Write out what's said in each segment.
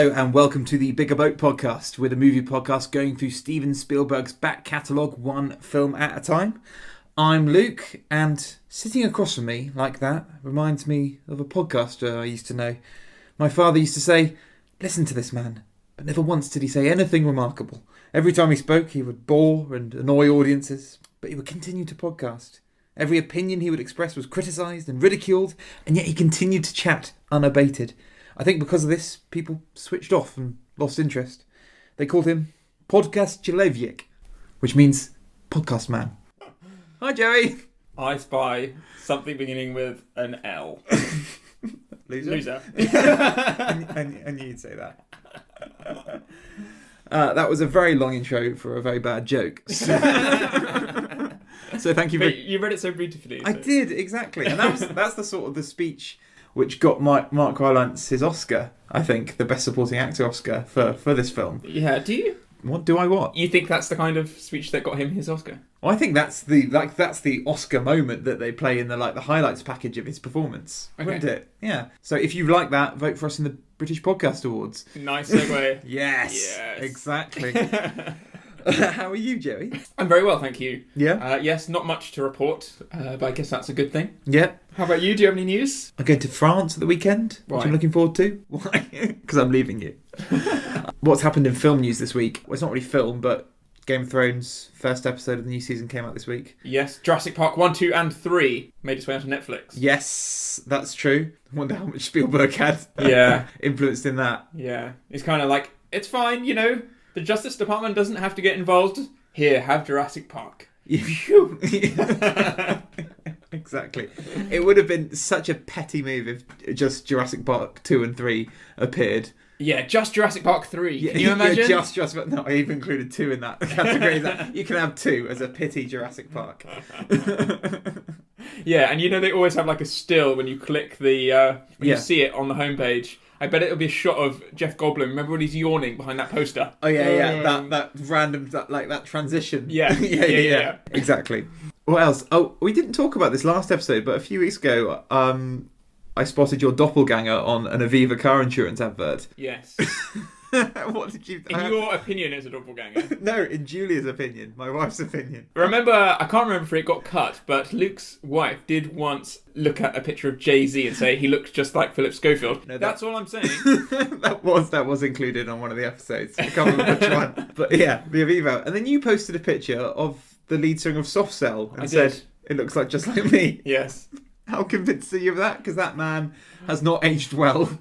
Hello and welcome to the Bigger Boat podcast. We're the movie podcast going through Steven Spielberg's back catalogue one film at a time. I'm Luke, and sitting across from me like that reminds me of a podcaster I used to know. My father used to say, "Listen to this man," but never once did he say anything remarkable. Every time he spoke, he would bore and annoy audiences, but he would continue to podcast. Every opinion he would express was criticised and ridiculed, and yet he continued to chat unabated. I think because of this, people switched off and lost interest. They called him Podcast Человек, which means podcast man. Hi, Joey. I spy something beginning with an L. Loser. I knew you'd say that. That was a very long intro for a very bad joke. So thank you. You read it so beautifully. I did, exactly. And that's the sort of the speech which got Mark Rylance his Oscar, I think, the Best Supporting Actor Oscar for this film. Yeah, do you? What do I what? You think that's the kind of speech that got him his Oscar? Well, I think that's the Oscar moment that they play in the highlights package of his performance, wouldn't it? Yeah. So if you like that, vote for us in the British Podcast Awards. Nice segue. Yes, exactly. How are you, Joey? I'm very well, thank you. Yeah? Yes, not much to report, but I guess that's a good thing. Yeah. How about you? Do you have any news? I'm going to France at the weekend, which I'm looking forward to. Why? Because I'm leaving you. What's happened in film news this week? Well, it's not really film, but Game of Thrones, first episode of the new season came out this week. Yes, Jurassic Park 1, 2 and 3 made its way onto Netflix. Yes, that's true. I wonder how much Spielberg had influenced in that. Yeah, it's kind of like, it's fine, you know, the Justice Department doesn't have to get involved. Here, have Jurassic Park. Exactly. It would have been such a petty move if just Jurassic Park 2 and 3 appeared. Yeah, just Jurassic Park 3. Can you imagine? Yeah, just Jurassic Park. No, I even included 2 in that category. You can have 2 as a pity Jurassic Park. Yeah, and you know they always have like a still when you click when you see it on the homepage. I bet it'll be a shot of Jeff Goldblum. Remember when he's yawning behind that poster? Oh yeah. That random that transition. Yeah. Yeah. Exactly. What else? Oh, we didn't talk about this last episode, but a few weeks ago, I spotted your doppelganger on an Aviva car insurance advert. Yes. What did you... In your opinion, it's a doppelganger. No, in Julia's opinion, my wife's opinion. Remember, I can't remember if it got cut, but Luke's wife did once look at a picture of Jay-Z and say he looked just like Philip Schofield. No, that's all I'm saying. that was included on one of the episodes. I can't remember which one. But yeah, the Aviva. And then you posted a picture of the lead singer of Soft Cell and said, "It looks like just like me." Yes. How convinced are you of that? Because that man has not aged well.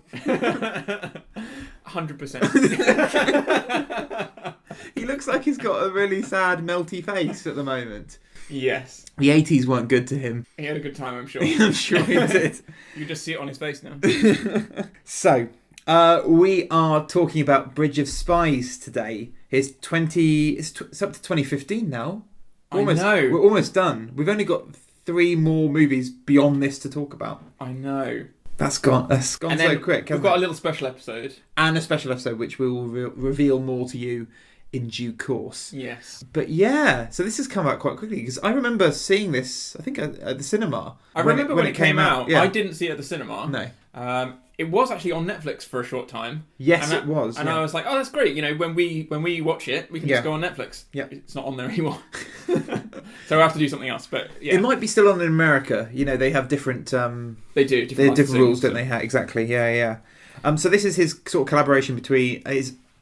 100%. He looks like he's got a really sad, melty face at the moment. Yes. The 80s weren't good to him. He had a good time, I'm sure. I'm sure he did. You just see it on his face now. So, we are talking about Bridge of Spies today. It's up to 2015 now. I know. We're almost done. We've only got 3 more movies beyond this to talk about. I know. That's gone so quick. We've got a little special episode. And a special episode which we will reveal more to you in due course. Yes. But yeah, so this has come out quite quickly because I remember seeing this, I think, at the cinema. I remember when it came out. Yeah. I didn't see it at the cinema. No. It was actually on Netflix for a short time. Yes, it was. And I was like, oh, that's great. You know, when we watch it, we can just go on Netflix. Yeah. It's not on there anymore. So I have to do something else. But yeah. It might be still on in America. You know, they have different... they do. Different rules, don't they? Exactly, yeah. So this is his sort of collaboration between...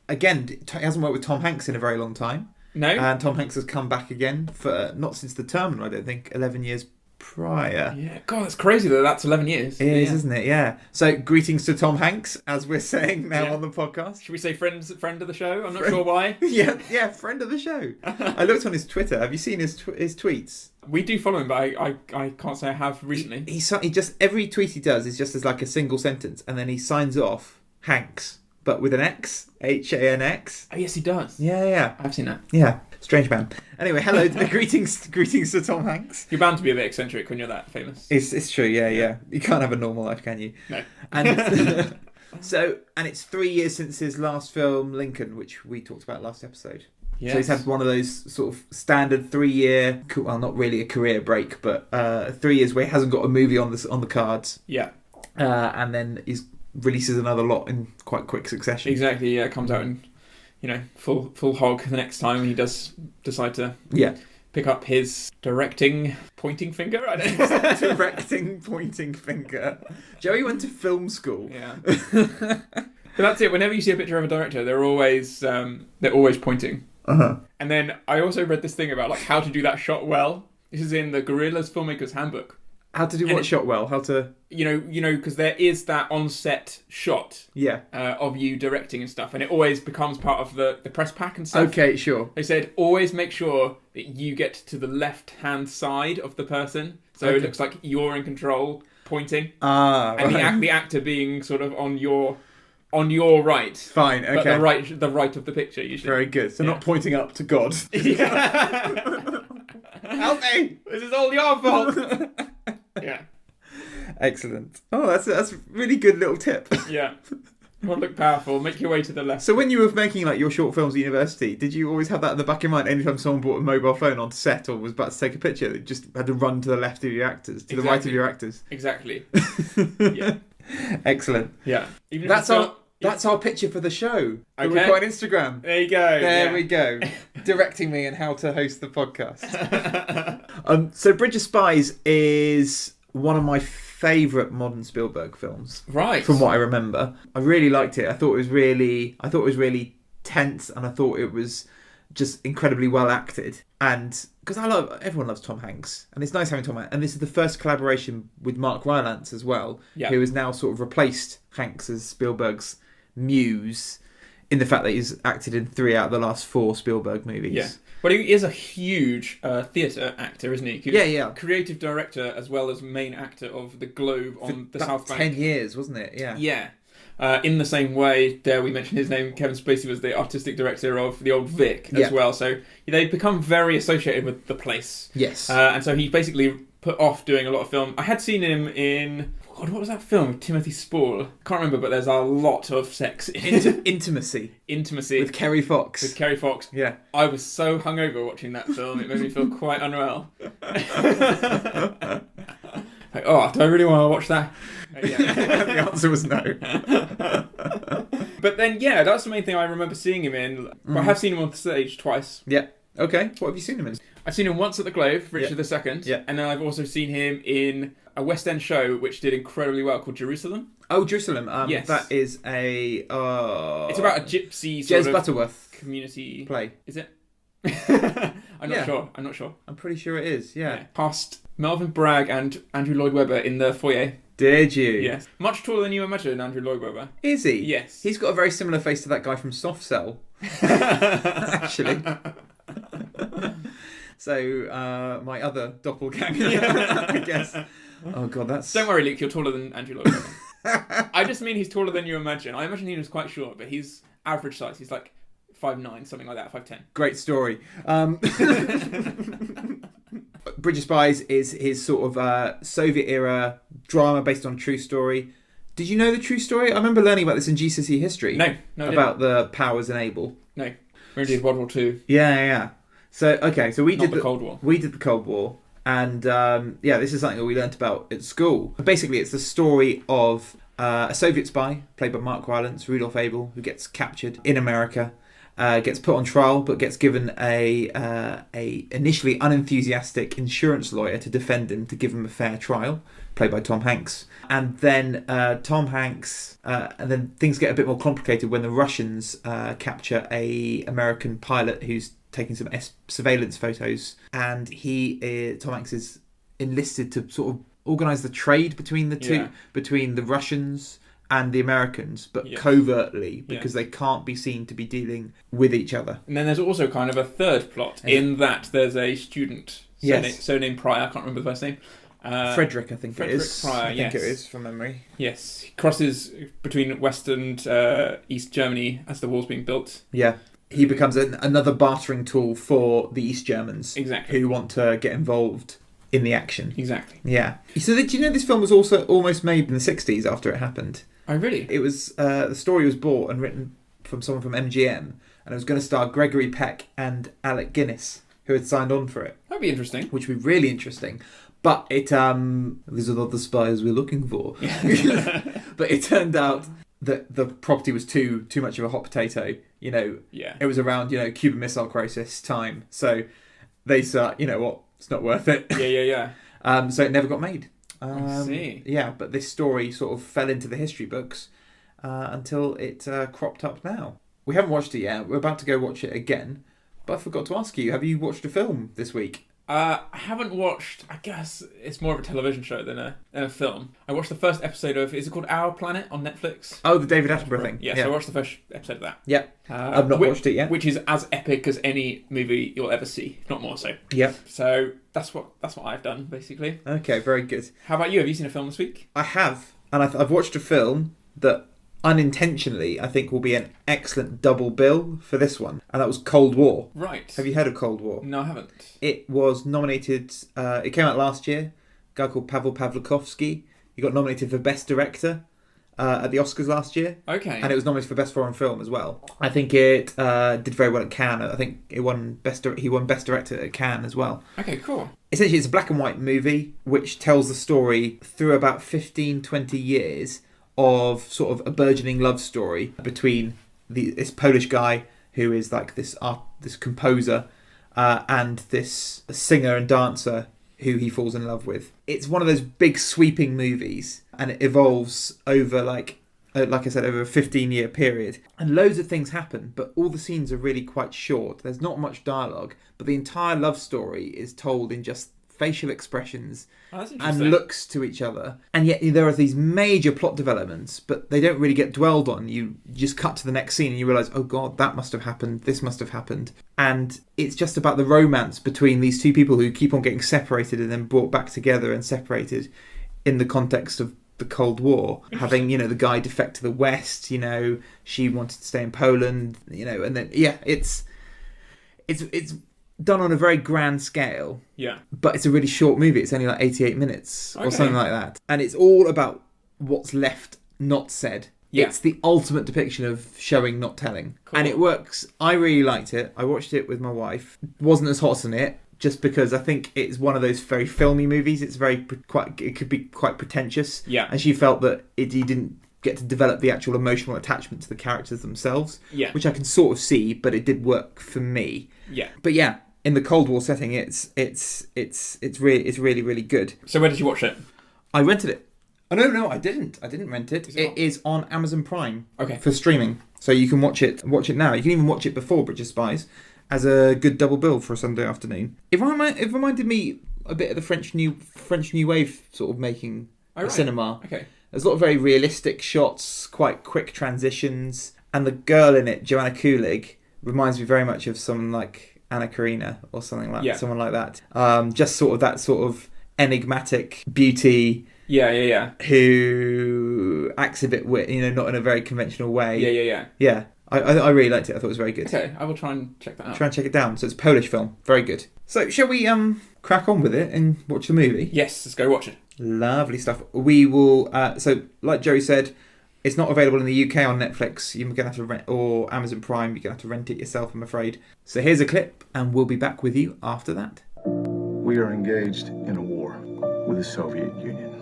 Again, he hasn't worked with Tom Hanks in a very long time. No. And Tom Hanks has come back again for, not since The Terminal, I don't think, 11 years prior. Yeah, God, that's crazy that that's 11 years. It is, isn't it? Yeah. So, greetings to Tom Hanks, as we're saying now on the podcast. Should we say friend of the show? I'm not sure why. yeah, friend of the show. I looked on his Twitter. Have you seen his tweets? We do follow him, but I can't say I have recently. He just, every tweet he does is just as like a single sentence, and then he signs off Hanks, but with an X, Hanx. Oh, yes, he does. Yeah. I've seen that. Yeah. Strange man. Anyway, hello, greetings to Tom Hanks. You're bound to be a bit eccentric when you're that famous. It's true, yeah. You can't have a normal life, can you? No. And and it's 3 years since his last film, Lincoln, which we talked about last episode. Yes. So he's had one of those sort of standard 3-year, well, not really a career break, but 3 years where he hasn't got a movie on the cards. Yeah. And then he's releases another lot in quite quick succession. Exactly, yeah, it comes out in, full hog the next time he does decide to pick up his directing pointing finger. I don't know. Directing pointing finger. Joey went to film school. Yeah. But that's it. Whenever you see a picture of a director, they're always pointing. Uh-huh. And then I also read this thing about like how to do that shot well. This is in the Guerrillas Filmmakers Handbook. How to do what shot well? How to... because there is that on-set shot of you directing and stuff, and it always becomes part of the press pack and stuff. Okay, sure. They said, always make sure that you get to the left-hand side of the person, so it looks like you're in control, pointing. And the actor being sort of on your right. Fine, okay. But the right of the picture, usually. Very good. So not pointing up to God. Help me! This is all your fault! Yeah. Excellent. Oh, that's a really good little tip. Yeah. Want to look powerful, make your way to the left. So when you were making like your short films at university, did you always have that in the back of your mind? Anytime someone brought a mobile phone on set or was about to take a picture, they just had to run to the left of your actors, to the right of your actors. Exactly. Yeah. Excellent. Yeah. That's our picture for the show. Okay. We've got on Instagram. There you go. There we go. Directing me on how to host the podcast. So Bridge of Spies is one of my favourite modern Spielberg films. Right. From what I remember. I really liked it. I thought it was really tense, and I thought it was just incredibly well acted. And because everyone loves Tom Hanks, and it's nice having Tom Hanks. And this is the first collaboration with Mark Rylance as well, who has now sort of replaced Hanks as Spielberg's muse in the fact that he's acted in 3 out of the last 4 Spielberg movies. Yeah. Well, he is a huge theatre actor, isn't he? Yeah. Creative director as well as main actor of The Globe on the South Bank. 10 years, wasn't it? Yeah. Yeah. In the same way, dare we mention his name, Kevin Spacey was the artistic director of The Old Vic as well. So they've become very associated with the place. Yes. And so he basically put off doing a lot of film. I had seen him in... God, what was that film with Timothy Spall? Can't remember, but there's a lot of sex. Intimacy. With Kerry Fox. Yeah. I was so hungover watching that film, it made me feel quite unwell. Like, do I really want to watch that? Yeah. The answer was no. But then, that's the main thing I remember seeing him in. I have seen him on stage twice. Yeah. Okay. What have you seen him in? I've seen him once at the Globe, Richard II. Yeah. And then I've also seen him in a West End show which did incredibly well called Jerusalem. Oh, Jerusalem. Yes. That is a... it's about a gypsy sort of Butterworth community play. Is it? I'm not sure. I'm pretty sure it is, yeah. Past Melvin Bragg and Andrew Lloyd Webber in the foyer. Did you? Yes. Much taller than you imagine, Andrew Lloyd Webber. Is he? Yes. He's got a very similar face to that guy from Soft Cell. Actually. So, my other doppelganger, I guess. Oh, God, that's... Don't worry, Luke, you're taller than Andrew Lloyd Webber. I just mean he's taller than you imagine. I imagine he was quite short, but he's average size. He's like 5'9", something like that, 5'10". Great story. Bridge of Spies is his sort of Soviet-era drama based on a true story. Did you know the true story? I remember learning about this in GCSE history. No, about the powers in Able. No, we did World War II. Yeah. So we did the Cold War. We did the Cold War, and this is something that we learnt about at school. Basically, it's the story of a Soviet spy played by Mark Rylance, Rudolph Abel, who gets captured in America, gets put on trial, but gets given a initially unenthusiastic insurance lawyer to defend him, to give him a fair trial, played by Tom Hanks. And then and then things get a bit more complicated when the Russians capture a American pilot who's taking some surveillance photos, and Tom Hanks is enlisted to sort of organise the trade between the two, between the Russians and the Americans, but covertly, because they can't be seen to be dealing with each other. And then there's also kind of a third plot, in that there's a student, surnamed Pryor, I can't remember the first name. Frederick, I think it is. Pryor, I think it is, from memory. Yes. He crosses between West and East Germany as the wall's being built. Yeah. He becomes another bartering tool for the East Germans. Exactly. Who want to get involved in the action. Exactly. Yeah. So did you know this film was also almost made in the 60s after it happened? Oh, really? It was, the story was bought and written from someone from MGM, and it was going to star Gregory Peck and Alec Guinness, who had signed on for it. That'd be interesting. Which would be really interesting. But these are not the spies we're looking for. Yeah. But it turned out that the property was too much of a hot potato. Yeah. It was around, Cuban Missile Crisis time. So they thought, you know what, it's not worth it. Yeah. So it never got made. I see. Yeah, but this story sort of fell into the history books until it cropped up now. We haven't watched it yet. We're about to go watch it again. But I forgot to ask you, have you watched a film this week? I haven't watched, I guess it's more of a television show than a film. I watched the first episode of, is it called Our Planet on Netflix? Oh, the David Attenborough thing. Yeah, so I watched the first episode of that. Yeah. I've not watched it yet. Which is as epic as any movie you'll ever see, if not more so. Yeah. So that's what I've done, basically. Okay, very good. How about you? Have you seen a film this week? I have. And I've watched a film that unintentionally I think will be an excellent double bill for this one, and that was Cold War. Right. Have you heard of Cold War? No, I haven't. It was nominated, it came out last year, a guy called Pavel Pawlikowski. He got nominated for Best Director at the Oscars last year. Okay. And it was nominated for Best Foreign Film as well. I think it did very well at Cannes. I think he won Best Director at Cannes as well. Okay, cool. Essentially it's a black and white movie which tells the story through about 15-20 years of sort of a burgeoning love story between this Polish guy who is like this composer and this singer and dancer who he falls in love with. It's one of those big sweeping movies, and it evolves over like I said, over a 15-year period. And loads of things happen, but all the scenes are really quite short. There's not much dialogue, but the entire love story is told in just facial expressions and looks to each other. And yet there are these major plot developments, but they don't really get dwelled on. You just cut to the next scene and you realise, oh God, that must have happened, this must have happened. And it's just about the romance between these two people who keep on getting separated and then brought back together and separated in the context of the Cold War. Having, the guy defect to the West, she wanted to stay in Poland, and then, it's done on a very grand scale. Yeah. But it's a really short movie. It's only like 88 minutes or something like that. And it's all about what's left not said. Yeah. It's the ultimate depiction of showing, not telling. Cool. And it works. I really liked it. I watched it with my wife. Wasn't as hot on it, just because I think it's one of those very filmy movies. It's it could be quite pretentious. Yeah. And she felt that he didn't get to develop the actual emotional attachment to the characters themselves. Yeah. Which I can sort of see, but it did work for me. Yeah. But yeah, in the Cold War setting, it's really, really good. So where did you watch it? I rented it. Oh, no, I didn't. I didn't rent it. It is on Amazon Prime. Okay. For streaming. So you can watch it now. You can even watch it before Bridge of Spies as a good double bill for a Sunday afternoon. It reminded me a bit of the French New Wave sort of making cinema. Okay. There's a lot of very realistic shots, quite quick transitions, and the girl in it, Joanna Kulig, reminds me very much of someone like Anna Karina or something like someone like that. Just sort of that sort of enigmatic beauty. Yeah. Who acts a bit not in a very conventional way. Yeah. Yeah. I really liked it. I thought it was very good. Okay, I will try and check that out. Try and check it down. So it's a Polish film. Very good. So shall we crack on with it and watch the movie? Yes, let's go watch it. Lovely stuff. We will. So like Joey said, it's not available in the UK on Netflix. You're gonna have to rent, or Amazon Prime. You're gonna have to rent it yourself, I'm afraid. So here's a clip, and we'll be back with you after that. We are engaged in a war with the Soviet Union.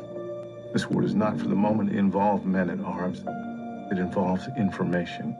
This war does not, for the moment, involve men at arms. It involves information.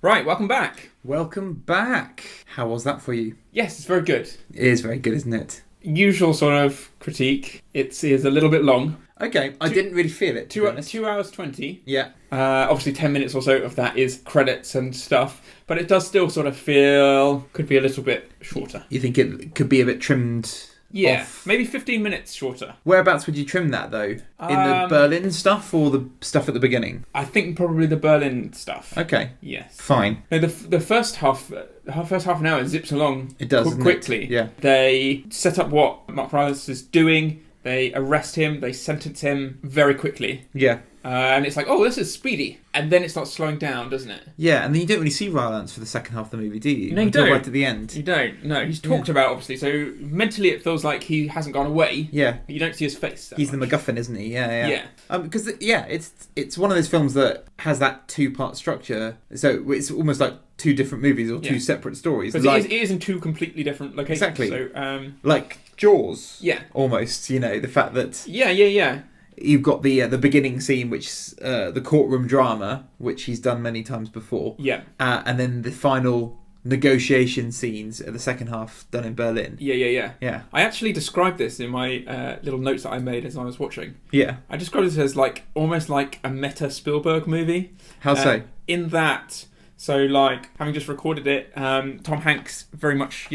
Right, welcome back. Welcome back. How was that for you? Yes, it's very good. It is very good, isn't it? Usual sort of critique. It is a little bit long. Okay, I didn't really feel it, to be honest. 2 hours 20. Yeah. Obviously 10 minutes or so of that is credits and stuff, but it does still sort of feel could be a little bit shorter. You think it could be a bit trimmed? Yeah, off? Maybe 15 minutes shorter. Whereabouts would you trim that, though? In the Berlin stuff or the stuff at the beginning? I think probably the Berlin stuff. Okay. Yes. Fine. No, the first half an hour zips along it does, quickly. Yeah. They set up what Mark Rylance is doing. They arrest him. They sentence him very quickly. Yeah. And it's like, oh, this is speedy. And then it starts slowing down, doesn't it? Yeah, and then you don't really see Rylance for the second half of the movie, do you? No, you don't. Right at the end. You don't. No, he's talked about, obviously, so mentally it feels like he hasn't gone away. Yeah. But you don't see his face. He's much. the MacGuffin, isn't he? Yeah. Yeah. Because, it's one of those films that has that two-part structure. So it's almost like two different movies or two separate stories. Because it is in two completely different locations. Exactly. So, like Jaws. Yeah. Almost, the fact that... Yeah. you've got the beginning scene, which is the courtroom drama, which he's done many times before. Yeah. And then the final negotiation scenes at the second half done in Berlin. Yeah. I actually described this in my little notes that I made as I was watching. Yeah. I described it as like almost like a meta Spielberg movie. How so? In that, so like having just recorded it, Tom Hanks very much,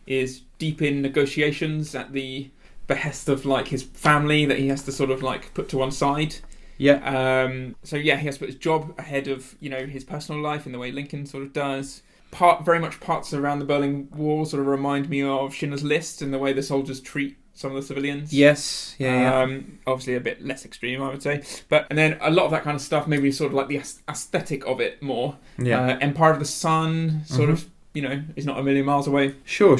is deep in negotiations at the behest of like his family that he has to sort of like put to one side. Yeah. So yeah, he has to put his job ahead of his personal life in the way Lincoln sort of does. Very much parts around the Berlin Wall sort of remind me of Schindler's List in the way the soldiers treat some of the civilians. Yes. Yeah. Obviously a bit less extreme, I would say. And then a lot of that kind of stuff, maybe sort of like the aesthetic of it more. Yeah. Empire of the Sun, sort of, is not a million miles away. Sure.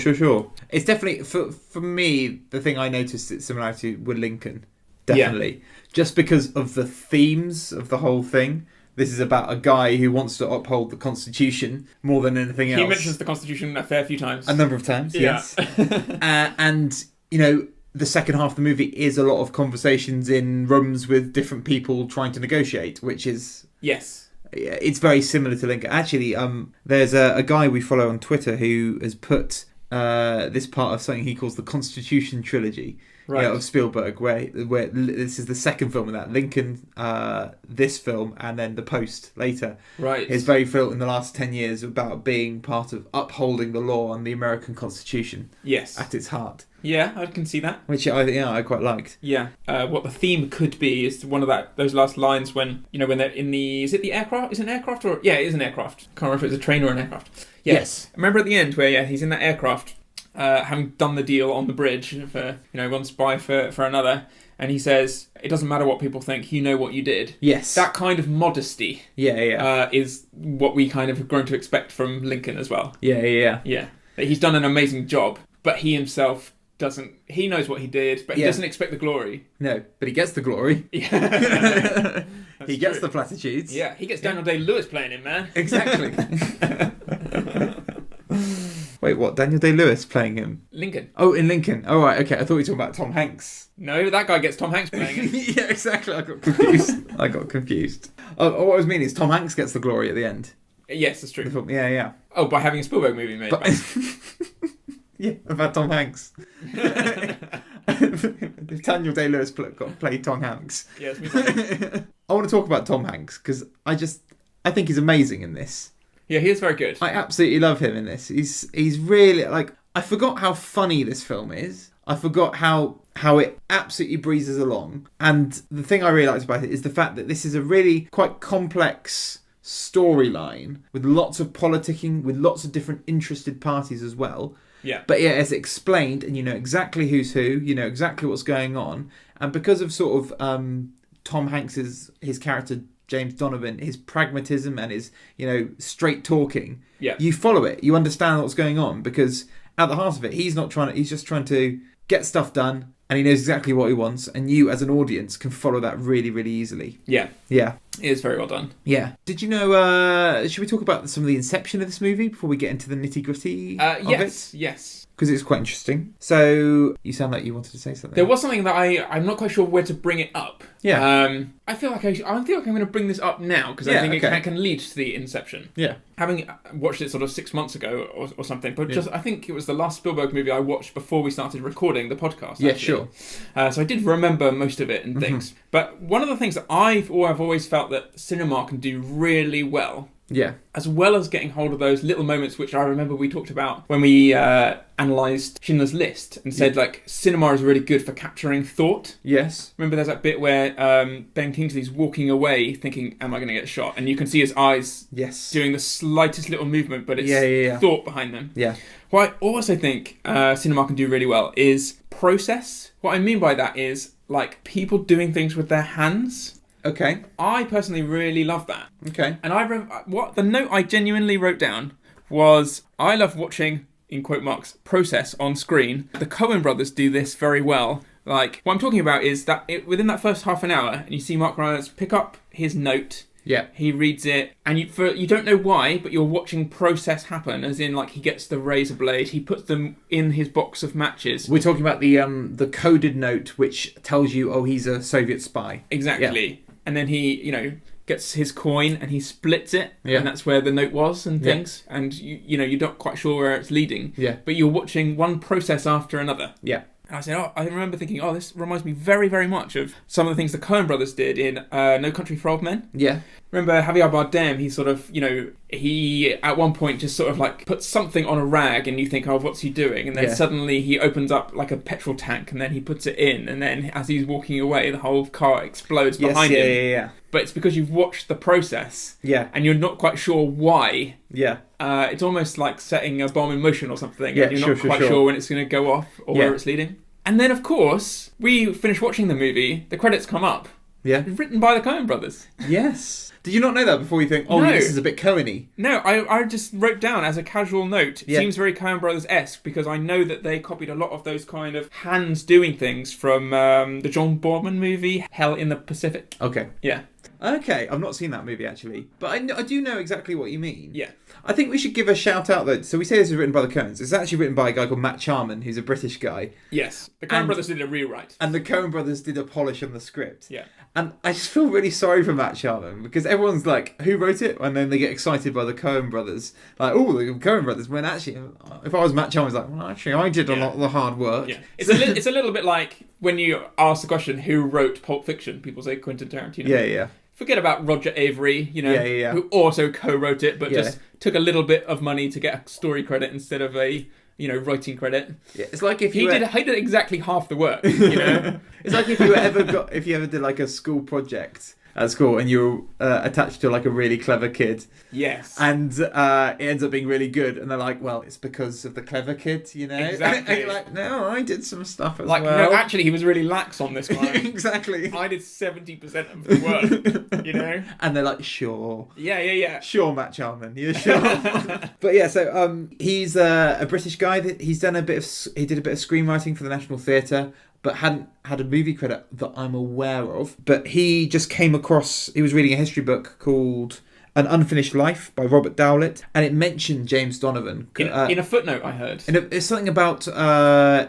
It's definitely, for me, the thing I noticed its similarity with Lincoln. Definitely. Yeah. Just because of the themes of the whole thing. This is about a guy who wants to uphold the Constitution more than anything else. He mentions the Constitution a fair few times. A number of times, yes. And, the second half of the movie is a lot of conversations in rooms with different people trying to negotiate, which is... Yes. It's very similar to Lincoln. Actually, there's a guy we follow on Twitter who has put this part of something he calls the Constitution trilogy. Right. Of Spielberg, where this is the second film of that. Lincoln, this film, and then The Post later. Right. Is very felt in the last 10 years about being part of upholding the law and the American Constitution. Yes. At its heart. Yeah, I can see that. Which I quite liked. Yeah. What the theme could be is one of those last lines when when they're in the... Is it the aircraft? Is it an aircraft or... Yeah, it is an aircraft. I can't remember if it's a train or an aircraft. Yeah. Yes. Remember at the end where he's in that aircraft... having done the deal on the bridge for one spy for another, and he says, "It doesn't matter what people think. You know what you did." Yes, that kind of modesty. Is what we kind of have grown to expect from Lincoln as well. Yeah. That he's done an amazing job, but he himself doesn't. He knows what he did, but he doesn't expect the glory. No, but he gets the glory. Yeah, he gets the platitudes. Yeah, he gets Daniel Day-Lewis playing him, man. Exactly. Wait, what? Daniel Day-Lewis playing him? Lincoln. Oh, in Lincoln. Oh, right, okay. I thought you were talking about Tom Hanks. No, that guy gets Tom Hanks playing him. Yeah, exactly. I got confused. What I was meaning is Tom Hanks gets the glory at the end. Yes, that's true. Yeah. Oh, by having a Spielberg movie made. Yeah, about Tom Hanks. If Daniel Day-Lewis played Tom Hanks. Yes, I want to talk about Tom Hanks because I think he's amazing in this. Yeah, he is very good. I absolutely love him in this. He's really, like, I forgot how funny this film is. I forgot how it absolutely breezes along. And the thing I really liked about it is the fact that this is a really quite complex storyline with lots of politicking, with lots of different interested parties as well. Yeah. But yeah, it's explained and you know exactly who's who, you know exactly what's going on. And because of sort of Tom Hanks's his character James Donovan, his pragmatism and his, straight talking, you follow it. You understand what's going on because at the heart of it, he's just trying to get stuff done and he knows exactly what he wants. And you as an audience can follow that really, really easily. Yeah. Yeah. It is very well done. Yeah. Did you know, should we talk about some of the inception of this movie before we get into the nitty gritty of it? Yes. Because it's quite interesting. So, you sound like you wanted to say something. There was something that I'm not quite sure where to bring it up. Yeah. I feel like I'm going to bring this up now because I think it can lead to the inception. Yeah. Having watched it sort of 6 months ago or something, but I think it was the last Spielberg movie I watched before we started recording the podcast. Yeah, sure. So I did remember most of it and things. Mm-hmm. But one of the things that I've always felt that cinema can do really well. Yeah. As well as getting hold of those little moments which I remember we talked about when we analysed Schindler's List and said, cinema is really good for capturing thought. Yes. Remember there's that bit where Ben Kingsley's walking away thinking, am I going to get shot? And you can see his eyes doing the slightest little movement, but it's thought behind them. Yeah. What I also think cinema can do really well is process. What I mean by that is, people doing things with their hands. Okay. I personally really love that. Okay. And the note I genuinely wrote down was, I love watching, in quote marks, process on screen. The Coen brothers do this very well. What I'm talking about is that within that first half an hour, and you see Mark Rylance pick up his note Yeah. He reads it, and you don't know why, but you're watching process happen, as in, like, he gets the razor blade, he puts them in his box of matches. We're talking about the coded note which tells you, oh, he's a Soviet spy. Exactly. Yeah. And then he, gets his coin and he splits it, yeah. and that's where the note was and things. Yeah. And, you're not quite sure where it's leading. Yeah. But you're watching one process after another. Yeah. And I said, I remember thinking, this reminds me very, very much of some of the things the Coen brothers did in No Country for Old Men. Yeah. Remember Javier Bardem, he sort of, he at one point just sort of like puts something on a rag and you think, what's he doing? And then suddenly he opens up like a petrol tank and then he puts it in, and then as he's walking away, the whole car explodes behind him. Yeah. But it's because you've watched the process. Yeah. And you're not quite sure why. Yeah. It's almost like setting a bomb in motion or something. Yeah, and you're not quite sure when it's going to go off or where it's leading. And then, of course, we finish watching the movie, the credits come up. Yeah. Written by the Coen brothers. Yes. Did you not know that before you think, no. This is a bit Coen-y? No, I just wrote down as a casual note, it seems very Coen brothers-esque, because I know that they copied a lot of those kind of hands doing things from the John Boorman movie, Hell in the Pacific. Okay. Yeah. Okay, I've not seen that movie actually, but I do know exactly what you mean. Yeah. I think we should give a shout out though. So we say this is written by the Coens. It's actually written by a guy called Matt Charman, who's a British guy. Yes. The Coen brothers did a rewrite. And the Coen brothers did a polish on the script. Yeah. And I just feel really sorry for Matt Charman, because everyone's like, who wrote it? And then they get excited by the Coen brothers. Like, the Coen brothers. When actually, if I was Matt Charman, I was like, well, actually, I did a lot of the hard work. Yeah. It's a little bit like when you ask the question, who wrote Pulp Fiction? People say Quentin Tarantino. Yeah. Forget about Roger Avery, who also co-wrote it, but just took a little bit of money to get a story credit instead of a, writing credit. Yeah, it's like if he did exactly half the work. It's like if you ever did like a school project at school and you're attached to like a really clever kid. Yes. And it ends up being really good, and they're like, well, it's because of the clever kid, Exactly. And you're like, no, I did some stuff as well. No, actually, he was really lax on this one. Exactly. I did 70% of the work, And they're like, sure. Yeah. Sure, Matt Charman, you're sure. But yeah, so he's a British guy that he did a bit of screenwriting for the National Theatre, but hadn't had a movie credit that I'm aware of. But he just came across, he was reading a history book called An Unfinished Life by Robert Dowlett, and it mentioned James Donovan. In a footnote, I heard. It's something about, in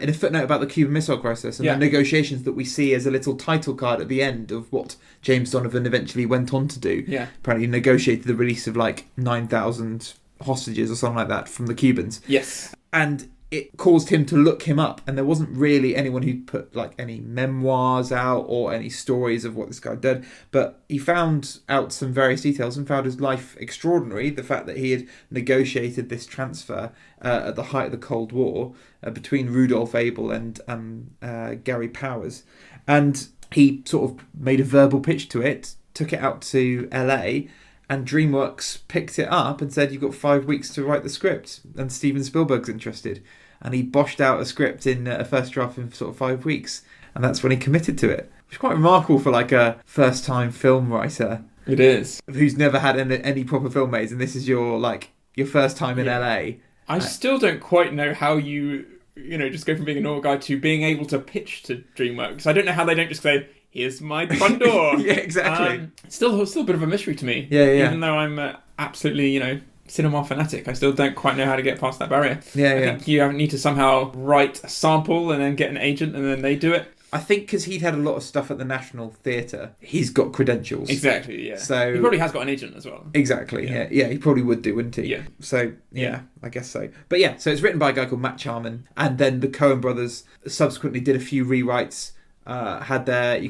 a footnote about the Cuban Missile Crisis and the negotiations that we see as a little title card at the end of what James Donovan eventually went on to do. Yeah. Apparently negotiated the release of like 9,000 hostages or something like that from the Cubans. Yes. And it caused him to look him up, and there wasn't really anyone who'd put like any memoirs out or any stories of what this guy did, but he found out some various details and found his life extraordinary. The fact that he had negotiated this transfer at the height of the Cold War between Rudolph Abel and Gary Powers, and he sort of made a verbal pitch to it, took it out to LA, and DreamWorks picked it up and said, you've got 5 weeks to write the script, and Steven Spielberg's interested. And he boshed out a script in a first draft in sort of 5 weeks. And that's when he committed to it. Which is quite remarkable for like a first-time film writer. It is. Who's never had any proper film made, and this is your first time in LA. I still don't quite know how you just go from being a normal guy to being able to pitch to DreamWorks. I don't know how they don't just say, here's my front door. Yeah, exactly. Still a bit of a mystery to me. Yeah. Even though I'm absolutely, cinema fanatic, I still don't quite know how to get past that barrier. I think you need to somehow write a sample and then get an agent and then they do it. I think because he'd had a lot of stuff at the National Theatre, he's got credentials. Exactly, yeah. So he probably has got an agent as well. Exactly, yeah. He probably would do, wouldn't he? Yeah. So, yeah, I guess so. But yeah, so it's written by a guy called Matt Charman, and then the Coen brothers subsequently did a few rewrites. You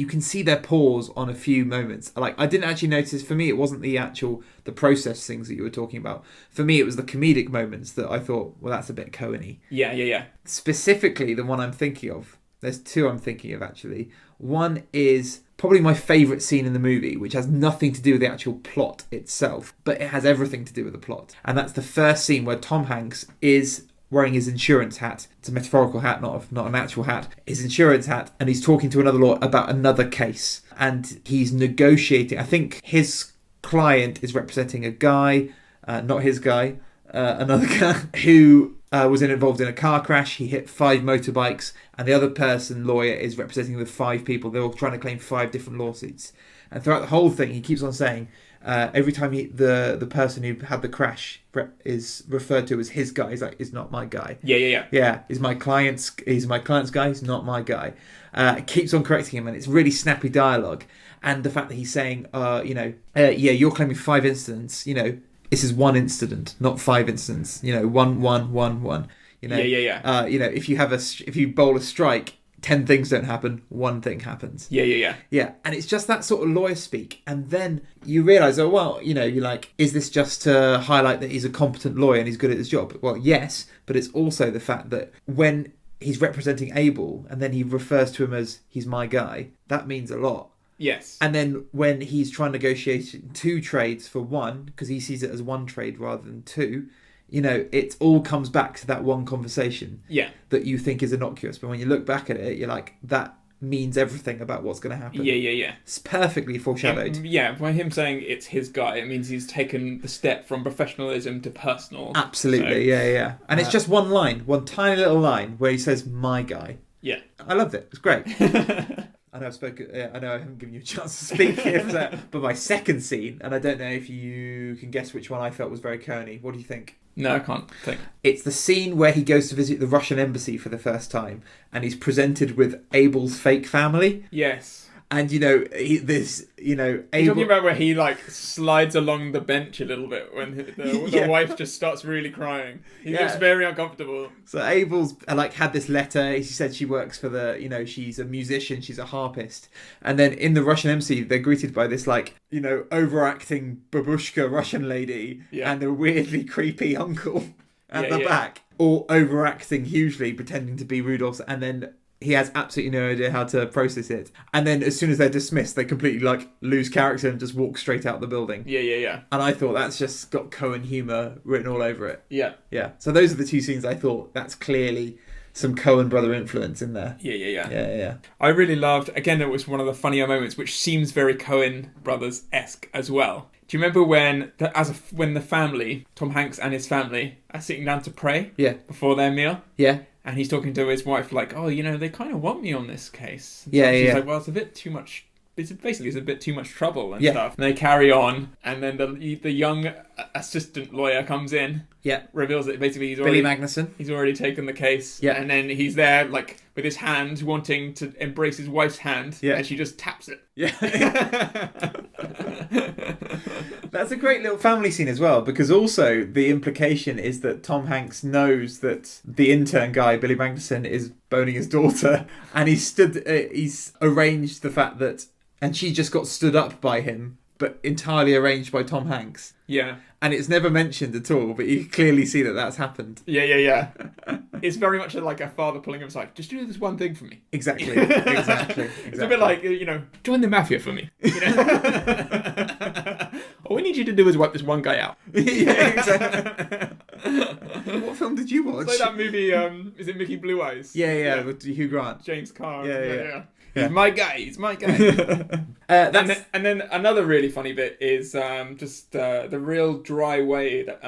can see their pause on a few moments. Like, I didn't actually notice. For me, it wasn't the process things that you were talking about. For me, it was the comedic moments that I thought, well, that's a bit Coen-y. Yeah. Specifically, the one I'm thinking of. There's two I'm thinking of, actually. One is probably my favourite scene in the movie, which has nothing to do with the actual plot itself, but it has everything to do with the plot. And that's the first scene where Tom Hanks is wearing his insurance hat. It's a metaphorical hat, not an actual hat. His insurance hat, and he's talking to another lawyer about another case. And he's negotiating. I think his client is representing a guy, not his guy, another guy, who was involved in a car crash. He hit 5 motorbikes, and the other lawyer, is representing the 5 people. They're all trying to claim 5 different lawsuits. And throughout the whole thing, he keeps on saying, every time the person who had the crash is referred to as his guy, he's like, "It's not my guy." Yeah, he's my client's guy. He's not my guy. Keeps on correcting him, and it's really snappy dialogue. And the fact that he's saying, you're claiming 5 incidents. This is 1 incident, not 5 incidents. 1, 1, 1, 1. If you bowl a strike, 10 things don't happen, 1 thing happens. Yeah. And it's just that sort of lawyer speak. And then you realise, you're like, is this just to highlight that he's a competent lawyer and he's good at his job? Well, yes, but it's also the fact that when he's representing Abel and then he refers to him as, he's my guy, that means a lot. Yes. And then when he's trying to negotiate 2 trades for 1, because he sees it as 1 trade rather than 2, it all comes back to that one conversation that you think is innocuous. But when you look back at it, you're like, that means everything about what's going to happen. Yeah. It's perfectly foreshadowed. By him saying it's his guy, it means he's taken the step from professionalism to personal. Absolutely, yeah. And it's just one line, one tiny little line where he says, "my guy." Yeah. I loved it. It's great. I know I haven't given you a chance to speak here, but my second scene, and I don't know if you can guess which one I felt was very Coen-y. What do you think? No, I can't think. It's the scene where he goes to visit the Russian embassy for the first time, and he's presented with Abel's fake family. Yes. And Abel... You're talking about where he slides along the bench a little bit when the wife just starts really crying. He looks very uncomfortable. So Abel's had this letter. She said she works for she's a musician, she's a harpist. And then in the Russian embassy, they're greeted by this overacting babushka Russian lady and a weirdly creepy uncle at the back. All overacting hugely, pretending to be Rudolph's, and then he has absolutely no idea how to process it. And then as soon as they're dismissed, they completely lose character and just walk straight out the building. Yeah. And I thought that's just got Coen humour written all over it. Yeah. So those are the 2 scenes I thought that's clearly some Coen brother influence in there. Yeah. I really loved, again, it was one of the funnier moments, which seems very Coen brothers-esque as well. Do you remember when the family, Tom Hanks and his family, are sitting down to pray before their meal? Yeah. And he's talking to his wife they kind of want me on this case. And she's like, well, it's a bit too much. It's a bit too much trouble and stuff. And they carry on, and then the young assistant lawyer comes in. Yeah. Reveals that basically Billy Magnuson. He's already taken the case. Yeah. And then he's there with his hand wanting to embrace his wife's hand. Yeah. And she just taps it. Yeah. That's a great little family scene as well, because also the implication is that Tom Hanks knows that the intern guy, Billy Magnuson, is boning his daughter, and he's arranged the fact that, and she just got stood up by him, but entirely arranged by Tom Hanks. Yeah. And it's never mentioned at all, but you clearly see that that's happened. Yeah. It's very much like a father pulling him aside. Just do this one thing for me. Exactly. It's a bit like, join the mafia for me. All we need you to do is wipe this one guy out. Yeah, exactly. What film did you watch? It's like that movie, is it Mickey Blue Eyes? Yeah, with Hugh Grant. James Caan. Yeah. He's my guy. And then another really funny bit is just the real dry way that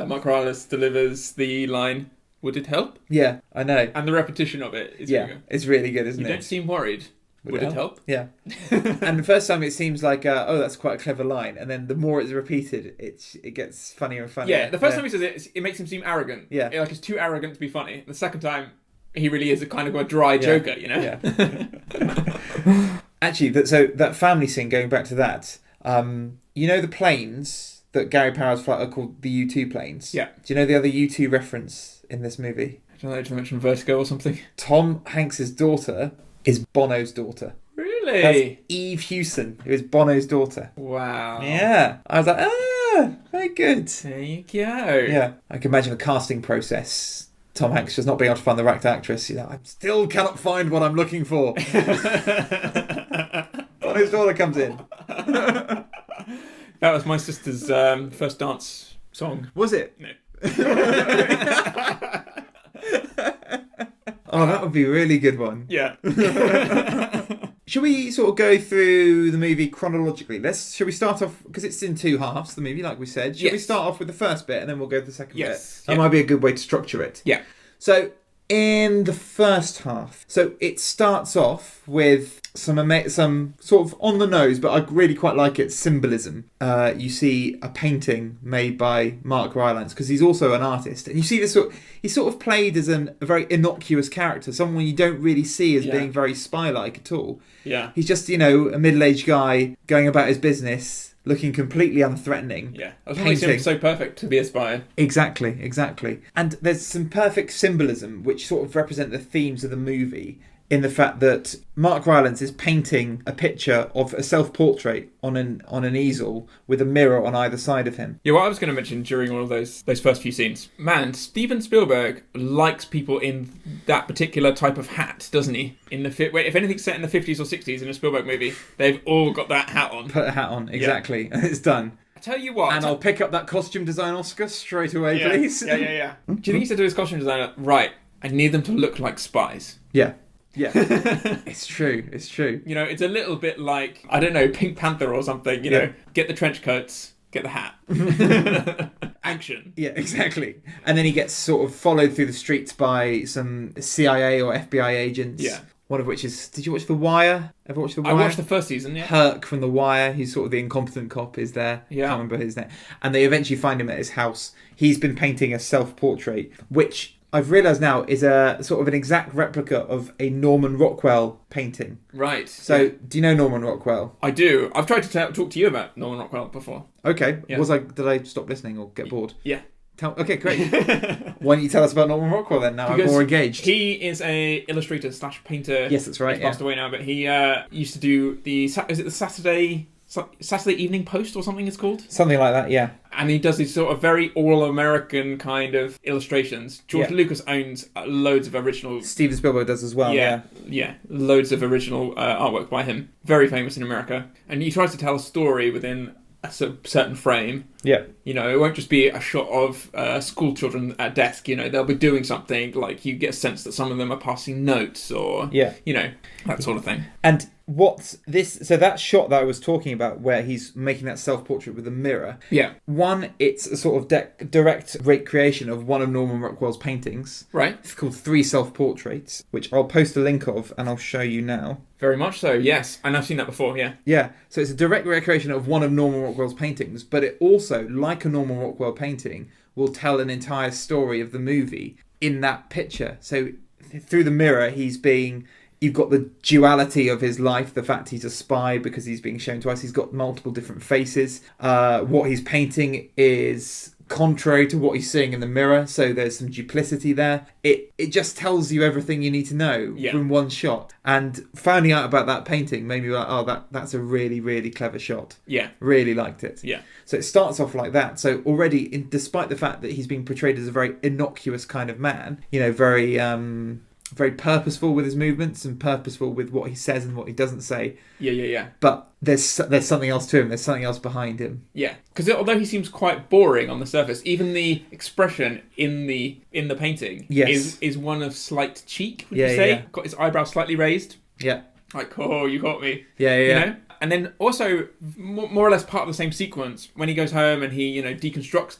Mark Rylance delivers the line, "Would it help?" Yeah, I know. And the repetition of it is really good. It's really good, isn't it? You don't seem worried. Would it help? Yeah. And the first time it seems like, that's quite a clever line. And then the more it's repeated, it gets funnier and funnier. Yeah, the first time he says it makes him seem arrogant. Yeah. It's too arrogant to be funny. The second time, he really is a kind of a dry joker, Yeah. Actually, so that family scene, going back to that, the planes that Gary Powers flight are called the U-2 planes? Yeah. Do you know the other U-2 reference in this movie? I don't know, did you mention Vertigo or something? Tom Hanks's daughter is Bono's daughter. Really? That's Eve Hewson, who is Bono's daughter. Wow. Yeah. I was like, very good. There you go. Yeah. I can imagine the casting process. Tom Hanks just not being able to find the right actress. I still cannot find what I'm looking for. Bono's daughter comes in. That was my sister's first dance song. Was it? No. Oh, that would be a really good one. Yeah. Should we sort of go through the movie chronologically? Should we start off, because it's in 2 halves, the movie, like we said. Should we start off with the first bit and then we'll go to the second bit? That might be a good way to structure it. Yeah. So, In the first half. So it starts off with some sort of on the nose, but I really quite like it, symbolism. You see a painting made by Mark Rylance, because he's also an artist. And you see this he's sort of played as a very innocuous character, someone you don't really see as being very spy-like at all. Yeah. He's just, a middle-aged guy going about his business, looking completely unthreatening. Yeah. I was really so perfect to be a spy. Exactly. And there's some perfect symbolism which sort of represent the themes of the movie, in the fact that Mark Rylance is painting a picture of a self-portrait on an easel with a mirror on either side of him. Yeah, what I was going to mention during all of those first few scenes, man, Steven Spielberg likes people in that particular type of hat, doesn't he? If anything's set in the 50s or 60s in a Spielberg movie, they've all got that hat on. Put a hat on, exactly, and it's done. I tell you what... And I'll pick up that costume design Oscar straight away, please. Yeah. Do you think he said to his costume designer, right, I need them to look like spies? Yeah. It's true. It's a little bit like, I don't know, Pink Panther or something, you know, get the trench coats, get the hat. Action. Yeah, exactly. And then he gets sort of followed through the streets by some CIA or FBI agents. Yeah. One of which is, did you watch The Wire? Ever watch The Wire? I watched the first season, yeah. Herc from The Wire, he's sort of the incompetent cop, is there. Yeah. I can't remember his name. And they eventually find him at his house. He's been painting a self-portrait, which I've realised now is a sort of an exact replica of a Norman Rockwell painting. Right. So, do you know Norman Rockwell? I do. I've tried to talk to you about Norman Rockwell before. Okay. Yeah. Did I stop listening or get bored? Yeah. Okay, great. Why don't you tell us about Norman Rockwell then? Now I'm more engaged. He is a illustrator / painter. Yes, that's right. He's passed away now, but he used to do the Saturday Evening Post or something it's called? Something like that, yeah. And he does these sort of very all-American kind of illustrations. George Lucas owns loads of original... Steven Spielberg does as well, yeah. Yeah, loads of original artwork by him. Very famous in America. And he tries to tell a story within a certain frame. Yeah. It won't just be a shot of school children at a desk. They'll be doing something, like you get a sense that some of them are passing notes or, that sort of thing. And so that shot that I was talking about where he's making that self-portrait with a mirror. Yeah. One, it's a sort of direct recreation of one of Norman Rockwell's paintings. Right. It's called 3 Self-Portraits, which I'll post a link of and I'll show you now. Very much so, yes. And I've seen that before, yeah. Yeah. So it's a direct recreation of one of Norman Rockwell's paintings, but it also, like a Norman Rockwell painting, will tell an entire story of the movie in that picture. So through the mirror, you've got the duality of his life, the fact he's a spy because he's being shown to us. He's got multiple different faces. What he's painting is contrary to what he's seeing in the mirror, so there's some duplicity there. It just tells you everything you need to know from one shot. And finding out about that painting made me like, oh, that's a really, really clever shot. Yeah. Really liked it. Yeah. So it starts off like that. So already, despite the fact that he's being portrayed as a very innocuous kind of man, very purposeful with his movements and purposeful with what he says and what he doesn't say. Yeah. But there's something else to him. There's something else behind him. Yeah, because although he seems quite boring on the surface, even the expression in the painting is one of slight cheek. Would you say? Yeah. Got his eyebrows slightly raised. Yeah. Like, oh, you got me. Yeah. And then also more or less part of the same sequence when he goes home and he deconstructs